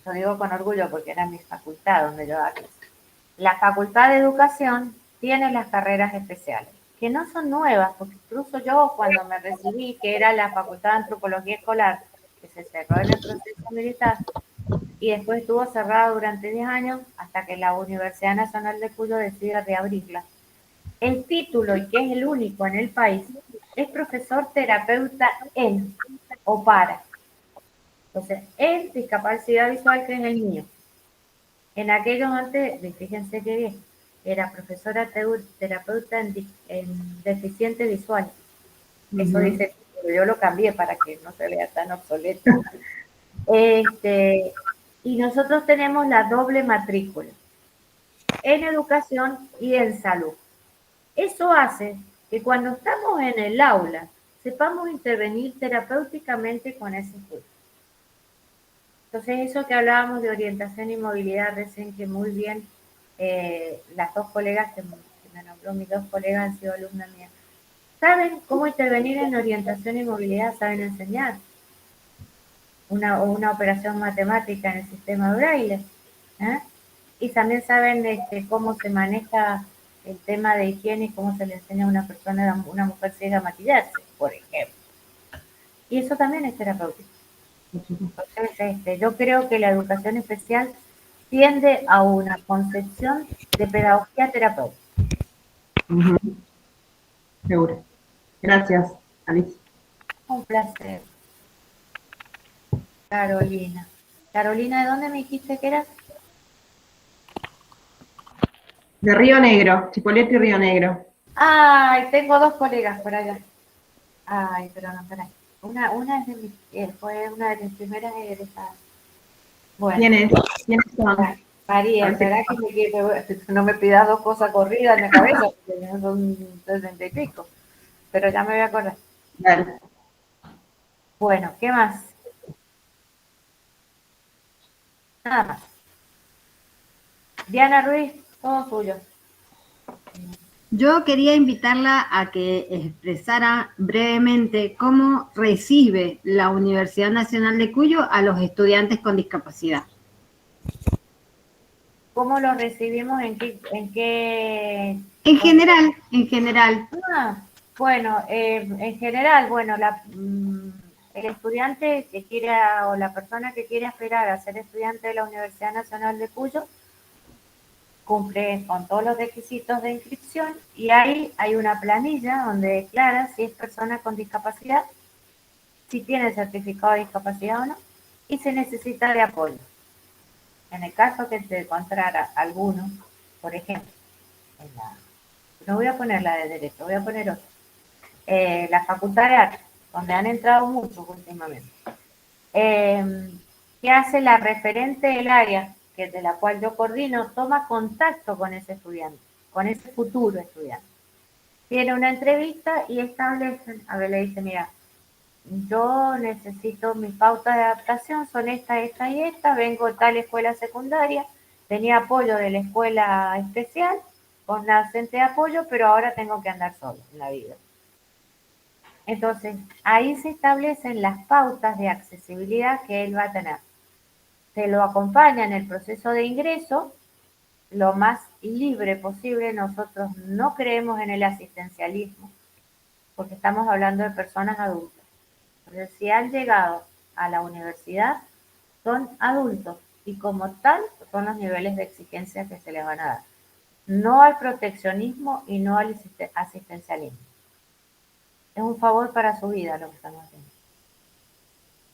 lo digo con orgullo porque era mi facultad donde yo daba clases. La Facultad de Educación tiene las carreras especiales, que no son nuevas, porque incluso yo cuando me recibí, que era la Facultad de Antropología Escolar, que se cerró en el proceso militar, y después estuvo cerrada durante 10 años hasta que la Universidad Nacional de Cuyo decide reabrirla. El título, y que es el único en el país, es profesor terapeuta en o para. Entonces, en discapacidad visual, que es el mío. En aquellos antes, fíjense qué bien, era profesora terapeuta en deficiente visual. Eso dice, pero yo lo cambié para que no se vea tan obsoleto. Y nosotros tenemos la doble matrícula en educación y en salud. Eso hace que cuando estamos en el aula sepamos intervenir terapéuticamente con ese estudio. Entonces, eso que hablábamos de orientación y movilidad recién, que muy bien, las dos colegas que me nombró, mis dos colegas han sido alumnas mías, saben cómo intervenir en orientación y movilidad, saben enseñar una operación matemática en el sistema de Braille, ¿eh? Y también saben cómo se maneja el tema de higiene y cómo se le enseña a una persona, a una mujer ciega a maquillarse, por ejemplo. Y eso también es terapéutico. Entonces, yo creo que la educación especial tiende a una concepción de pedagogía terapéutica. Seguro. Gracias, Alicia. Un placer. Carolina. Carolina, ¿de dónde me dijiste que eras? De Río Negro, Chipolete y Río Negro. Ay, tengo dos colegas por allá. Ay, pero no, espera. Una es de fue una de mis primeras egresadas. Bueno. ¿Quiénes son? María, ¿será que no me pidas dos cosas corridas en la cabeza? Porque son 60 y pico. Pero ya me voy a acordar. Dale. Bueno, ¿qué más? Nada más. Diana Ruiz, todo suyo. Yo quería invitarla a que expresara brevemente cómo recibe la Universidad Nacional de Cuyo a los estudiantes con discapacidad. ¿Cómo lo recibimos? ¿En qué? En general. Bueno, en general, bueno, el estudiante que quiera o la persona que quiere aspirar a ser estudiante de la Universidad Nacional de Cuyo cumple con todos los requisitos de inscripción y ahí hay una planilla donde declara si es persona con discapacidad, si tiene certificado de discapacidad o no, y se necesita de apoyo. En el caso que se encontrara alguno, por ejemplo, no voy a poner la de derecho, voy a poner otra. la Facultad de Arte, donde han entrado muchos últimamente. ¿Qué hace la referente del área, que de la cual yo coordino? Toma contacto con ese estudiante, con ese futuro estudiante. Tiene una entrevista y establece, a ver, le dice, mira, yo necesito mis pautas de adaptación, son esta y esta, vengo de tal escuela secundaria, tenía apoyo de la escuela especial, con la docente de apoyo, pero ahora tengo que andar solo en la vida. Entonces, ahí se establecen las pautas de accesibilidad que él va a tener. Se lo acompaña en el proceso de ingreso, lo más libre posible. Nosotros no creemos en el asistencialismo, porque estamos hablando de personas adultas. Entonces, si han llegado a la universidad, son adultos y como tal son los niveles de exigencia que se les van a dar. No al proteccionismo y no al asistencialismo. Es un favor para su vida lo que estamos haciendo.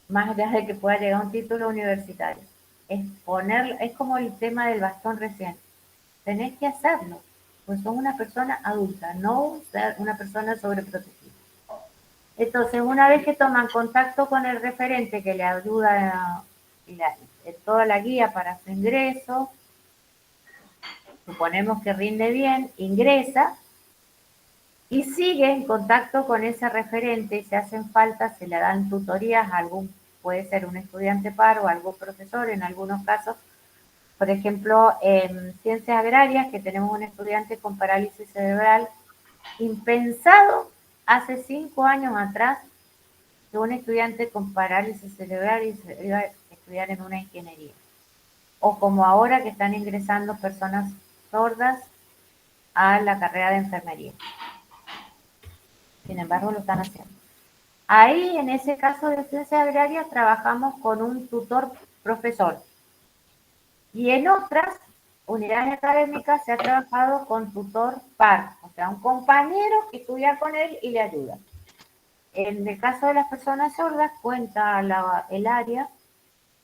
Más allá de que pueda llegar a un título universitario. Es como el tema del bastón recién. Tenés que hacerlo, pues sos una persona adulta, no ser una persona sobreprotegida. Entonces, una vez que toman contacto con el referente que le ayuda en toda la guía para su ingreso, suponemos que rinde bien, ingresa y sigue en contacto con ese referente y si hacen falta se le dan tutorías a algún, puede ser un estudiante par o algún profesor en algunos casos. Por ejemplo, en ciencias agrarias, que tenemos un estudiante con parálisis cerebral, impensado hace 5 años atrás que un estudiante con parálisis cerebral iba a estudiar en una ingeniería. O como ahora que están ingresando personas sordas a la carrera de enfermería. Sin embargo, lo están haciendo. Ahí, en ese caso de ciencias agrarias, trabajamos con un tutor profesor. Y en otras unidades académicas se ha trabajado con tutor par, o sea, un compañero que estudia con él y le ayuda. En el caso de las personas sordas, cuenta el área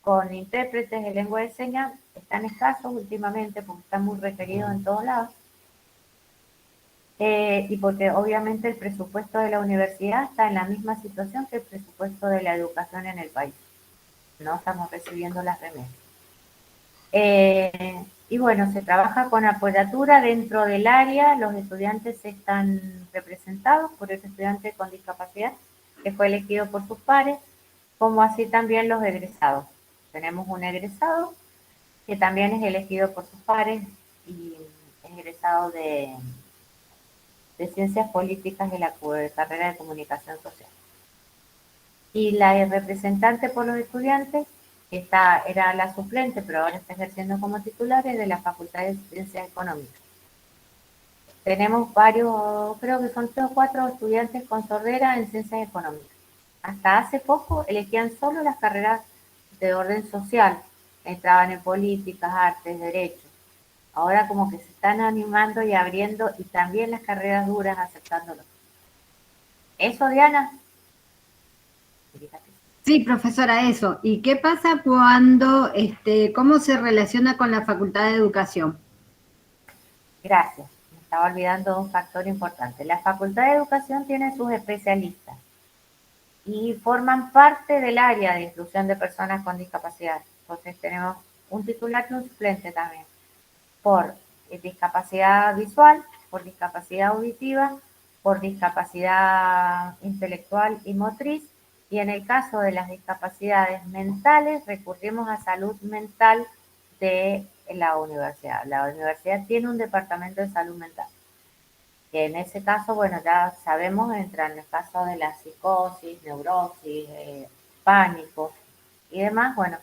con intérpretes de lengua de señas, están escasos últimamente porque están muy requeridos en todos lados. Y porque obviamente el presupuesto de la universidad está en la misma situación que el presupuesto de la educación en el país. No estamos recibiendo las remesas. Y bueno, se trabaja con apoyatura dentro del área, los estudiantes están representados por ese estudiante con discapacidad que fue elegido por sus pares, como así también los egresados. Tenemos un egresado que también es elegido por sus pares y es egresado de Ciencias Políticas de la carrera de Comunicación Social. Y la representante por los estudiantes, que era la suplente, pero ahora está ejerciendo como titular, es de la Facultad de Ciencias Económicas. Tenemos varios, creo que son 3 o 4 estudiantes con sordera en Ciencias Económicas. Hasta hace poco elegían solo las carreras de orden social, entraban en políticas, artes, derechos. Ahora como que se están animando y abriendo y también las carreras duras aceptándolo. ¿Eso, Diana? Sí, profesora, eso. ¿Y qué pasa cuando, cómo se relaciona con la Facultad de Educación? Gracias. Me estaba olvidando un factor importante. La Facultad de Educación tiene sus especialistas y forman parte del área de inclusión de personas con discapacidad. Entonces tenemos un titular y un suplente también, por discapacidad visual, por discapacidad auditiva, por discapacidad intelectual y motriz, y en el caso de las discapacidades mentales, recurrimos a salud mental de la universidad. La universidad tiene un departamento de salud mental, que en ese caso, bueno, ya sabemos, entra en el caso de la psicosis, neurosis, pánico y demás, bueno,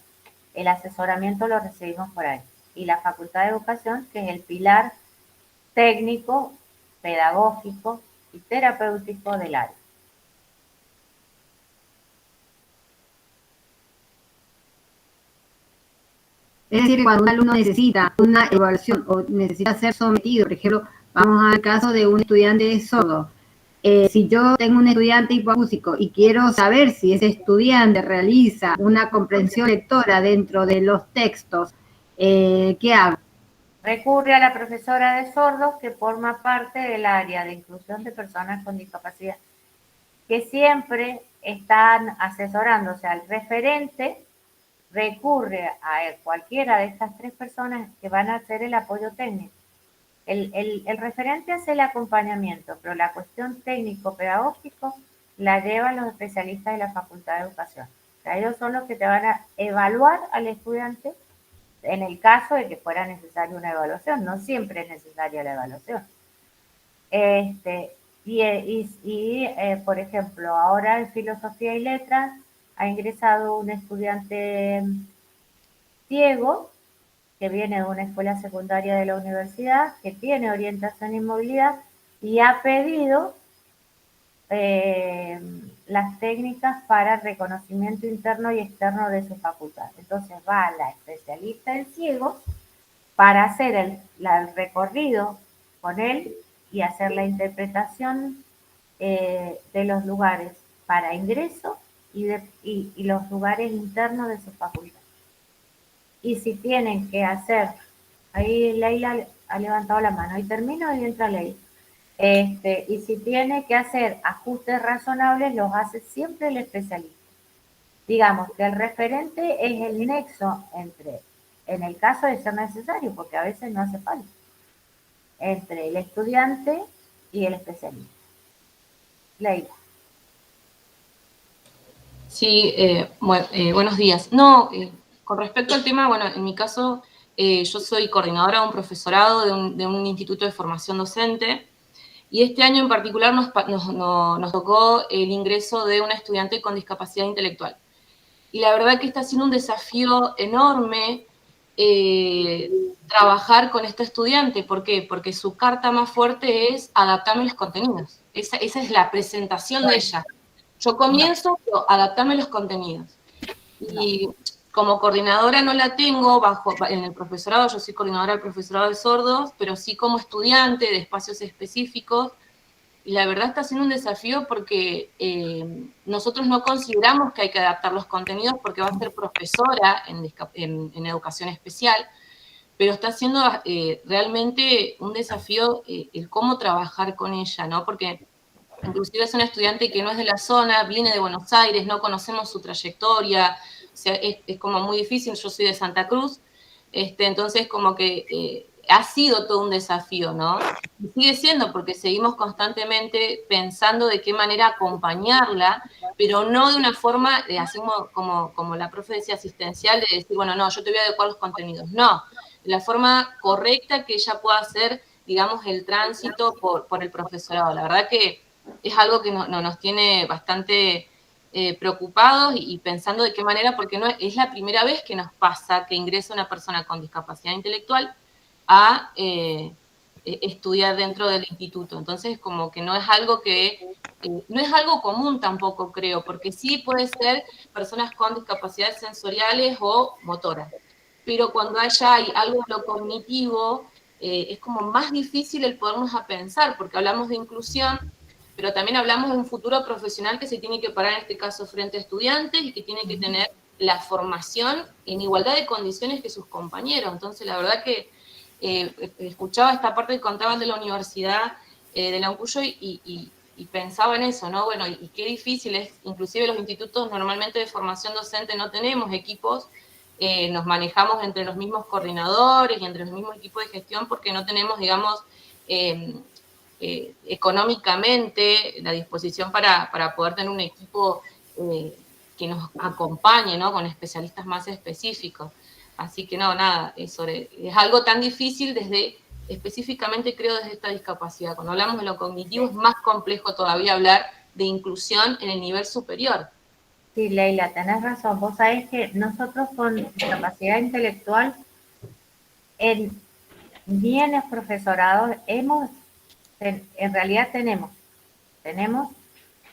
el asesoramiento lo recibimos por ahí. Y la Facultad de Educación, que es el pilar técnico, pedagógico y terapéutico del área. Es decir, cuando un alumno necesita una evaluación o necesita ser sometido, por ejemplo, vamos al caso de un estudiante sordo. Si yo tengo un estudiante hipoacústico y quiero saber si ese estudiante realiza una comprensión lectora dentro de los textos, ¿qué hago? Recurre a la profesora de sordos que forma parte del área de inclusión de personas con discapacidad. que siempre están asesorándose al referente, recurre a cualquiera de estas 3 personas que van a hacer el apoyo técnico. El referente hace el acompañamiento, pero la cuestión técnico-pedagógico la llevan los especialistas de la Facultad de Educación. O sea, ellos son los que te van a evaluar al estudiante en el caso de que fuera necesaria una evaluación. No siempre es necesaria la evaluación. Por ejemplo, ahora en Filosofía y Letras ha ingresado un estudiante ciego que viene de una escuela secundaria de la universidad, que tiene orientación en movilidad y ha pedido las técnicas para reconocimiento interno y externo de su facultad. Entonces va la especialista en ciegos para hacer el recorrido con él y hacer la interpretación de los lugares para ingreso y los lugares internos de su facultad. Y si tienen que hacer, ahí Leila ha levantado la mano, y termino y entra Leila. Y si tiene que hacer ajustes razonables, los hace siempre el especialista. Digamos que el referente es el nexo entre, en el caso de ser necesario, porque a veces no hace falta, entre el estudiante y el especialista. Leila. Sí, buenos días. No, con respecto al tema, bueno, en mi caso, yo soy coordinadora de un profesorado de un instituto de formación docente, y este año en particular nos tocó el ingreso de una estudiante con discapacidad intelectual. Y la verdad que está siendo un desafío enorme trabajar con esta estudiante. ¿Por qué? Porque su carta más fuerte es adaptarme los contenidos. Esa es la presentación de ella. Yo comienzo, pero adaptarme los contenidos. Y como coordinadora no la tengo en el profesorado, yo soy coordinadora del profesorado de sordos, pero sí como estudiante de espacios específicos, y la verdad está siendo un desafío porque nosotros no consideramos que hay que adaptar los contenidos porque va a ser profesora en educación especial, pero está siendo realmente un desafío el cómo trabajar con ella, ¿no? Porque inclusive es una estudiante que no es de la zona, viene de Buenos Aires, no conocemos su trayectoria, o sea, es como muy difícil. Yo soy de Santa Cruz, entonces como que ha sido todo un desafío, ¿no? Y sigue siendo, porque seguimos constantemente pensando de qué manera acompañarla, pero no de una forma, así como la profe decía, asistencial, de decir, bueno, no, yo te voy a adecuar los contenidos. No, de la forma correcta que ella pueda hacer, digamos, el tránsito por el profesorado. La verdad que es algo que nos tiene bastante preocupados y pensando de qué manera, porque no es la primera vez que nos pasa que ingresa una persona con discapacidad intelectual a estudiar dentro del instituto. Entonces, como que no es algo no es algo común tampoco, creo, porque sí puede ser personas con discapacidades sensoriales o motoras, pero cuando hay algo de lo cognitivo, es como más difícil el podernos a pensar, porque hablamos de inclusión, pero también hablamos de un futuro profesional que se tiene que parar en este caso frente a estudiantes y que tiene que tener la formación en igualdad de condiciones que sus compañeros. Entonces, la verdad que escuchaba esta parte que contaban de la universidad de Lancuyo y pensaba en eso, ¿no? Bueno, y qué difícil es, inclusive los institutos normalmente de formación docente no tenemos equipos, nos manejamos entre los mismos coordinadores y entre los mismos equipos de gestión porque no tenemos, digamos, económicamente la disposición para poder tener un equipo que nos acompañe, ¿no? Con especialistas más específicos. Así que no, nada, es algo tan difícil específicamente creo desde esta discapacidad. Cuando hablamos de lo cognitivo es más complejo todavía hablar de inclusión en el nivel superior. Sí, Leila, tenés razón. Vos sabés que nosotros con discapacidad intelectual, en bienes profesorados, en realidad tenemos,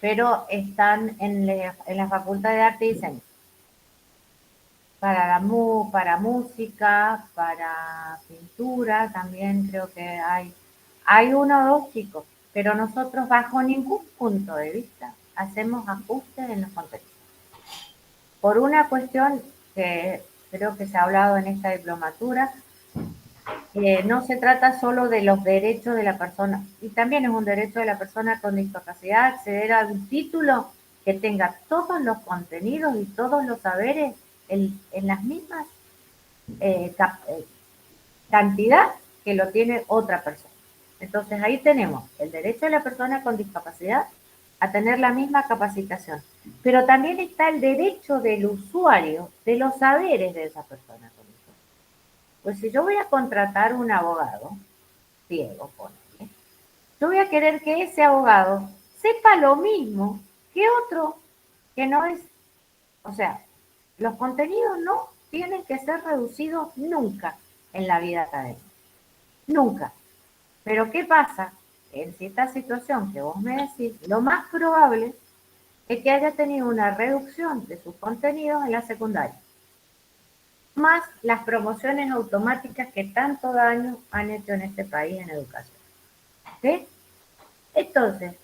pero están en la Facultad de Arte y Diseño. Para música, para pintura, también creo que hay uno o dos chicos, pero nosotros bajo ningún punto de vista hacemos ajustes en los contenidos. Por una cuestión que creo que se ha hablado en esta diplomatura, no se trata solo de los derechos de la persona, y también es un derecho de la persona con discapacidad acceder a un título que tenga todos los contenidos y todos los saberes en las mismas cantidad que lo tiene otra persona. Entonces ahí tenemos el derecho de la persona con discapacidad a tener la misma capacitación, pero también está el derecho del usuario de los saberes de esa persona con discapacidad. Pues si yo voy a contratar un abogado ciego, ponele, yo voy a querer que ese abogado sepa lo mismo que otro que no es, o sea, los contenidos no tienen que ser reducidos nunca en la vida académica, nunca. Pero ¿qué pasa? En cierta situación que vos me decís, lo más probable es que haya tenido una reducción de sus contenidos en la secundaria, más las promociones automáticas que tanto daño han hecho en este país en educación. ¿Sí? Entonces,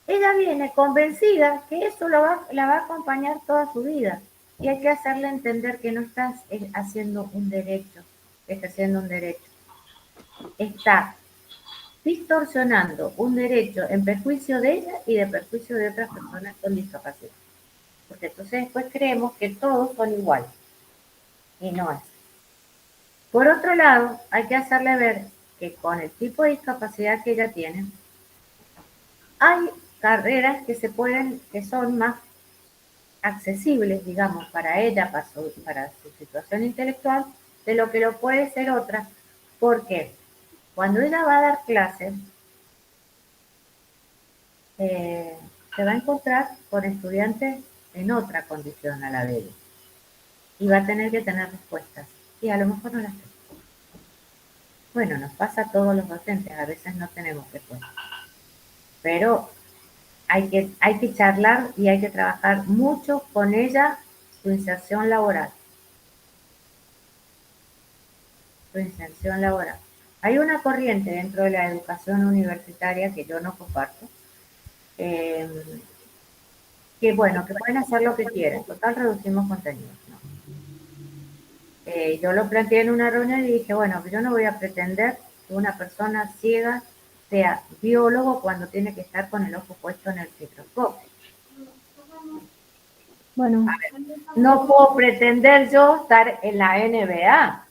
ella viene convencida que eso la va a acompañar toda su vida y hay que hacerle entender que no estás haciendo un derecho, está haciendo un derecho. Está distorsionando un derecho en perjuicio de ella y de perjuicio de otras personas con discapacidad. Porque entonces después creemos que todos son iguales y no es. Por otro lado, hay que hacerle ver que con el tipo de discapacidad que ella tiene, hay carreras que que son más accesibles, digamos, para ella, para su situación intelectual, de lo que lo puede ser otra, porque cuando ella va a dar clases, se va a encontrar con estudiantes en otra condición a la de ella, y va a tener que tener respuestas, y a lo mejor no las tiene. Bueno, nos pasa a todos los docentes, a veces no tenemos respuestas, pero hay que charlar y hay que trabajar mucho con ella su inserción laboral. Su inserción laboral. Hay una corriente dentro de la educación universitaria que yo no comparto, que bueno, que pueden hacer lo que quieran, total reducimos contenidos, ¿no? Yo lo planteé en una reunión y dije, bueno, yo no voy a pretender que una persona ciega sea biólogo cuando tiene que estar con el ojo puesto en el microscopio. Bueno, No puedo pretender yo estar en la NBA.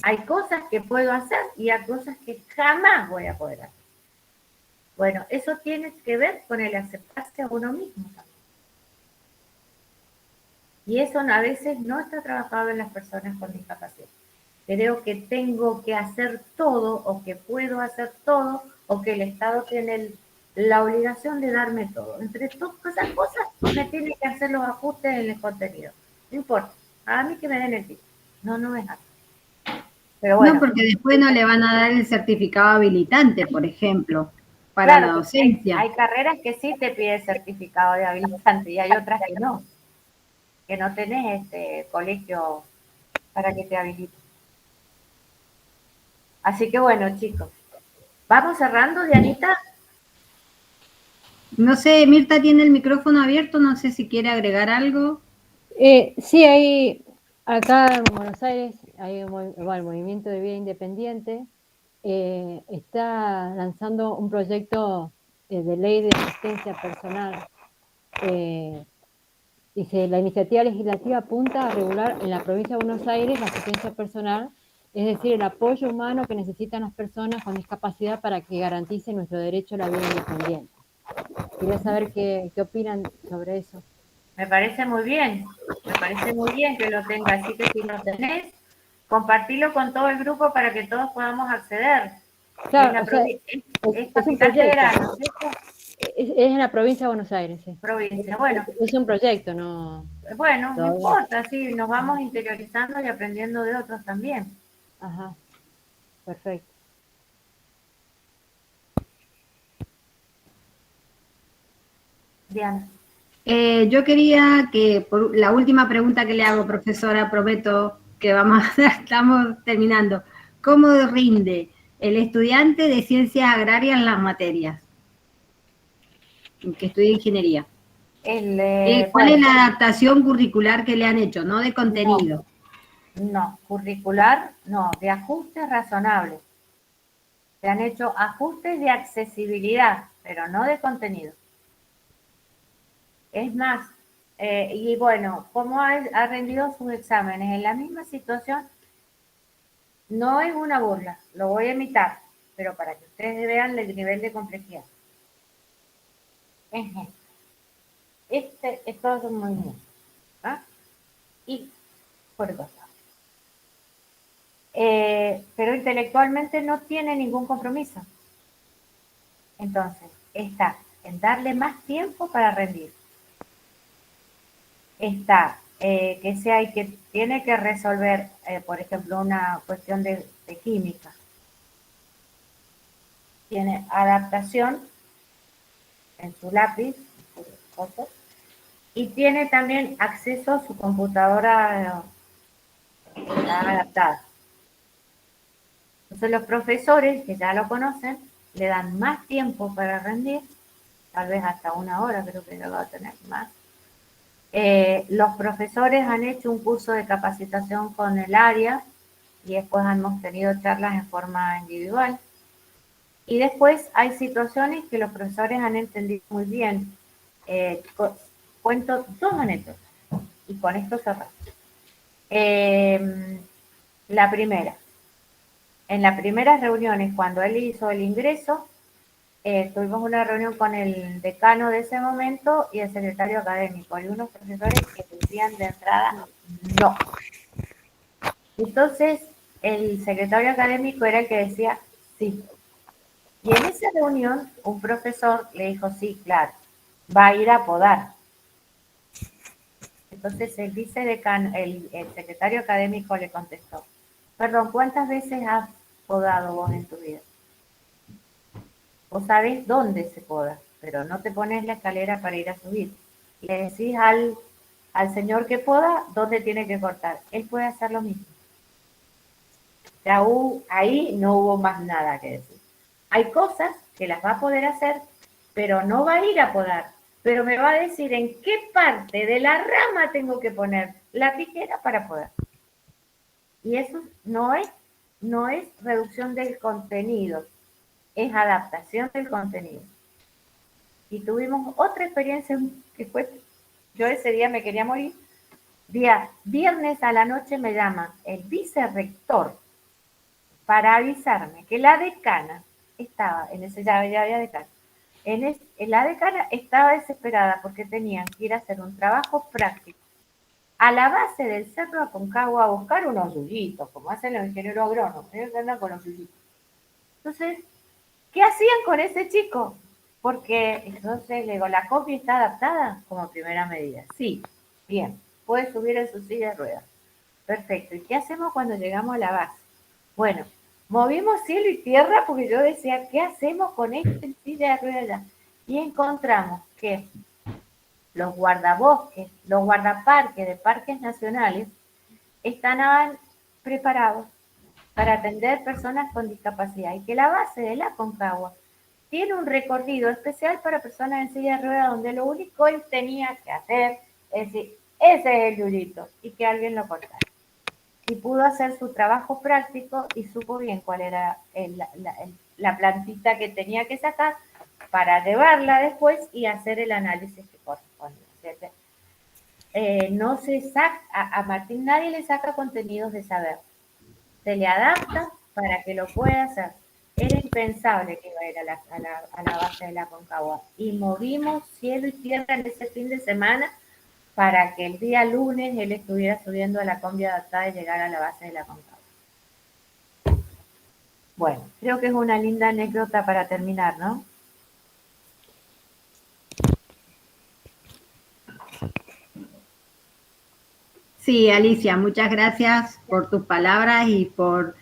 Hay cosas que puedo hacer y hay cosas que jamás voy a poder hacer. Bueno, eso tiene que ver con el aceptarse a uno mismo también. Y eso a veces no está trabajado en las personas con discapacidad. Creo que tengo que hacer todo o que puedo hacer todo o que el Estado tiene la obligación de darme todo. Entre todas esas cosas me tiene que hacer los ajustes en el contenido. No importa, a mí que me den el título. No me da. Pero bueno. No, porque después no le van a dar el certificado habilitante, por ejemplo, para la docencia. Hay carreras que sí te piden certificado de habilitante y hay otras que no tenés colegio para que te habilite. Así que bueno, chicos, ¿vamos cerrando, Dianita? No sé, Mirta tiene el micrófono abierto, no sé si quiere agregar algo. Sí, hay acá en Buenos Aires hay el Movimiento de Vida Independiente, está lanzando un proyecto de ley de asistencia personal. Dice, la iniciativa legislativa apunta a regular en la provincia de Buenos Aires la asistencia personal, es decir, el apoyo humano que necesitan las personas con discapacidad para que garantice nuestro derecho a la vida independiente. Quería saber qué opinan sobre eso. Me parece muy bien que lo tenga, así que si lo tenés, compartilo con todo el grupo para que todos podamos acceder. Claro, es capital federal, ¿no es cierto? Es en la provincia de Buenos Aires, sí. Provincia, bueno. Es un proyecto, ¿no? Bueno, no importa, sí, nos vamos interiorizando y aprendiendo de otros también. Ajá, perfecto. Diana. Yo quería que, por la última pregunta que le hago, profesora, prometo que estamos terminando. ¿Cómo rinde el estudiante de ciencias agrarias en las materias? Que estudia ingeniería. ¿Cuál es la adaptación curricular que le han hecho? No de contenido. No, curricular, no, de ajustes razonables. Se han hecho ajustes de accesibilidad, pero no de contenido. Es más, y bueno, ¿cómo ha rendido sus exámenes? En la misma situación, no es una burla, lo voy a imitar, pero para que ustedes vean el nivel de complejidad. Esto es un movimiento, ¿ah? Y por cosa. Pero intelectualmente no tiene ningún compromiso. Entonces, está en darle más tiempo para rendir. Está que tiene que resolver, por ejemplo, una cuestión de química. Tiene adaptación en su lápiz, en sus cosas, y tiene también acceso a su computadora adaptada. Entonces los profesores, que ya lo conocen, le dan más tiempo para rendir, tal vez hasta 1 hora, creo que lo va a tener más. Los profesores han hecho un curso de capacitación con el área y después hemos tenido charlas en forma individual. Y después hay situaciones que los profesores han entendido muy bien. Cuento 2 anécdotas y con esto cerramos. La primera. En las primeras reuniones, cuando él hizo el ingreso, tuvimos una reunión con el decano de ese momento y el secretario académico, y unos profesores que decían de entrada no. Entonces, el secretario académico era el que decía sí. Y en esa reunión, un profesor le dijo, sí, claro, va a ir a podar. Entonces, el vicedecano, el secretario académico le contestó, perdón, ¿cuántas veces has podado vos en tu vida? Vos sabés dónde se poda, pero no te pones la escalera para ir a subir. Le decís al señor que poda dónde tiene que cortar. Él puede hacer lo mismo. O sea, ahí no hubo más nada que decir. Hay cosas que las va a poder hacer, pero no va a ir a podar. Pero me va a decir en qué parte de la rama tengo que poner la tijera para podar. Y eso no es reducción del contenido, es adaptación del contenido. Y tuvimos otra experiencia que fue, yo ese día me quería morir. Viernes a la noche me llama el vicerrector para avisarme que la decana estaba, en ese ya había decana, la decana estaba desesperada porque tenían que ir a hacer un trabajo práctico a la base del Cerro Aconcagua a buscar unos yuyitos, como hacen los ingenieros agrónomos, ellos andan con los yuyitos. Entonces, ¿qué hacían con ese chico? Porque entonces le digo, ¿la copia está adaptada como primera medida? Sí, bien, puede subir en su silla de ruedas. Perfecto, ¿y qué hacemos cuando llegamos a la base? Bueno, movimos cielo y tierra porque yo decía, ¿qué hacemos con este silla de ruedas ya? Y encontramos que los guardabosques, los guardaparques de parques nacionales estaban preparados para atender personas con discapacidad y que la base de la Aconcagua tiene un recorrido especial para personas en silla de ruedas donde lo único él tenía que hacer es decir, ese es el yuyito y que alguien lo cortara. Y pudo hacer su trabajo práctico y supo bien cuál era la plantita que tenía que sacar para llevarla después y hacer el análisis que corresponde. No se saca, a Martín nadie le saca contenidos de saber. Se le adapta para que lo pueda hacer. Era impensable que iba a ir a la base de la Aconcagua. Y movimos cielo y tierra en ese fin de semana para que el día lunes él estuviera subiendo a la combi adaptada y llegar a la base de la Aconcagua. Bueno, creo que es una linda anécdota para terminar, ¿no? Sí, Alicia, muchas gracias por tus palabras y por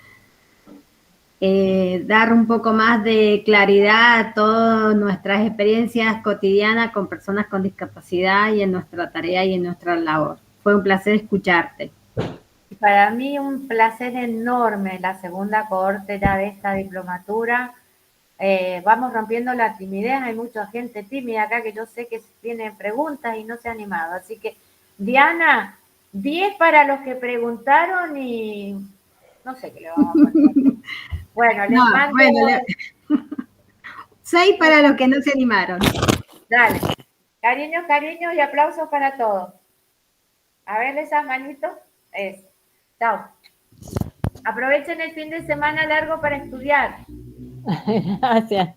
dar un poco más de claridad a todas nuestras experiencias cotidianas con personas con discapacidad y en nuestra tarea y en nuestra labor. Fue un placer escucharte. Para mí un placer enorme la segunda cohorte ya de esta diplomatura. Vamos rompiendo la timidez, hay mucha gente tímida acá que yo sé que tiene preguntas y no se ha animado. Así que, Diana, 10 para los que preguntaron y no sé qué le vamos a poner. Bueno, les mando... Bueno, 6 para los que no se animaron. Dale. Cariños, cariños y aplausos para todos. A ver esas manitos. Eso. Chao. Aprovechen el fin de semana largo para estudiar. Gracias.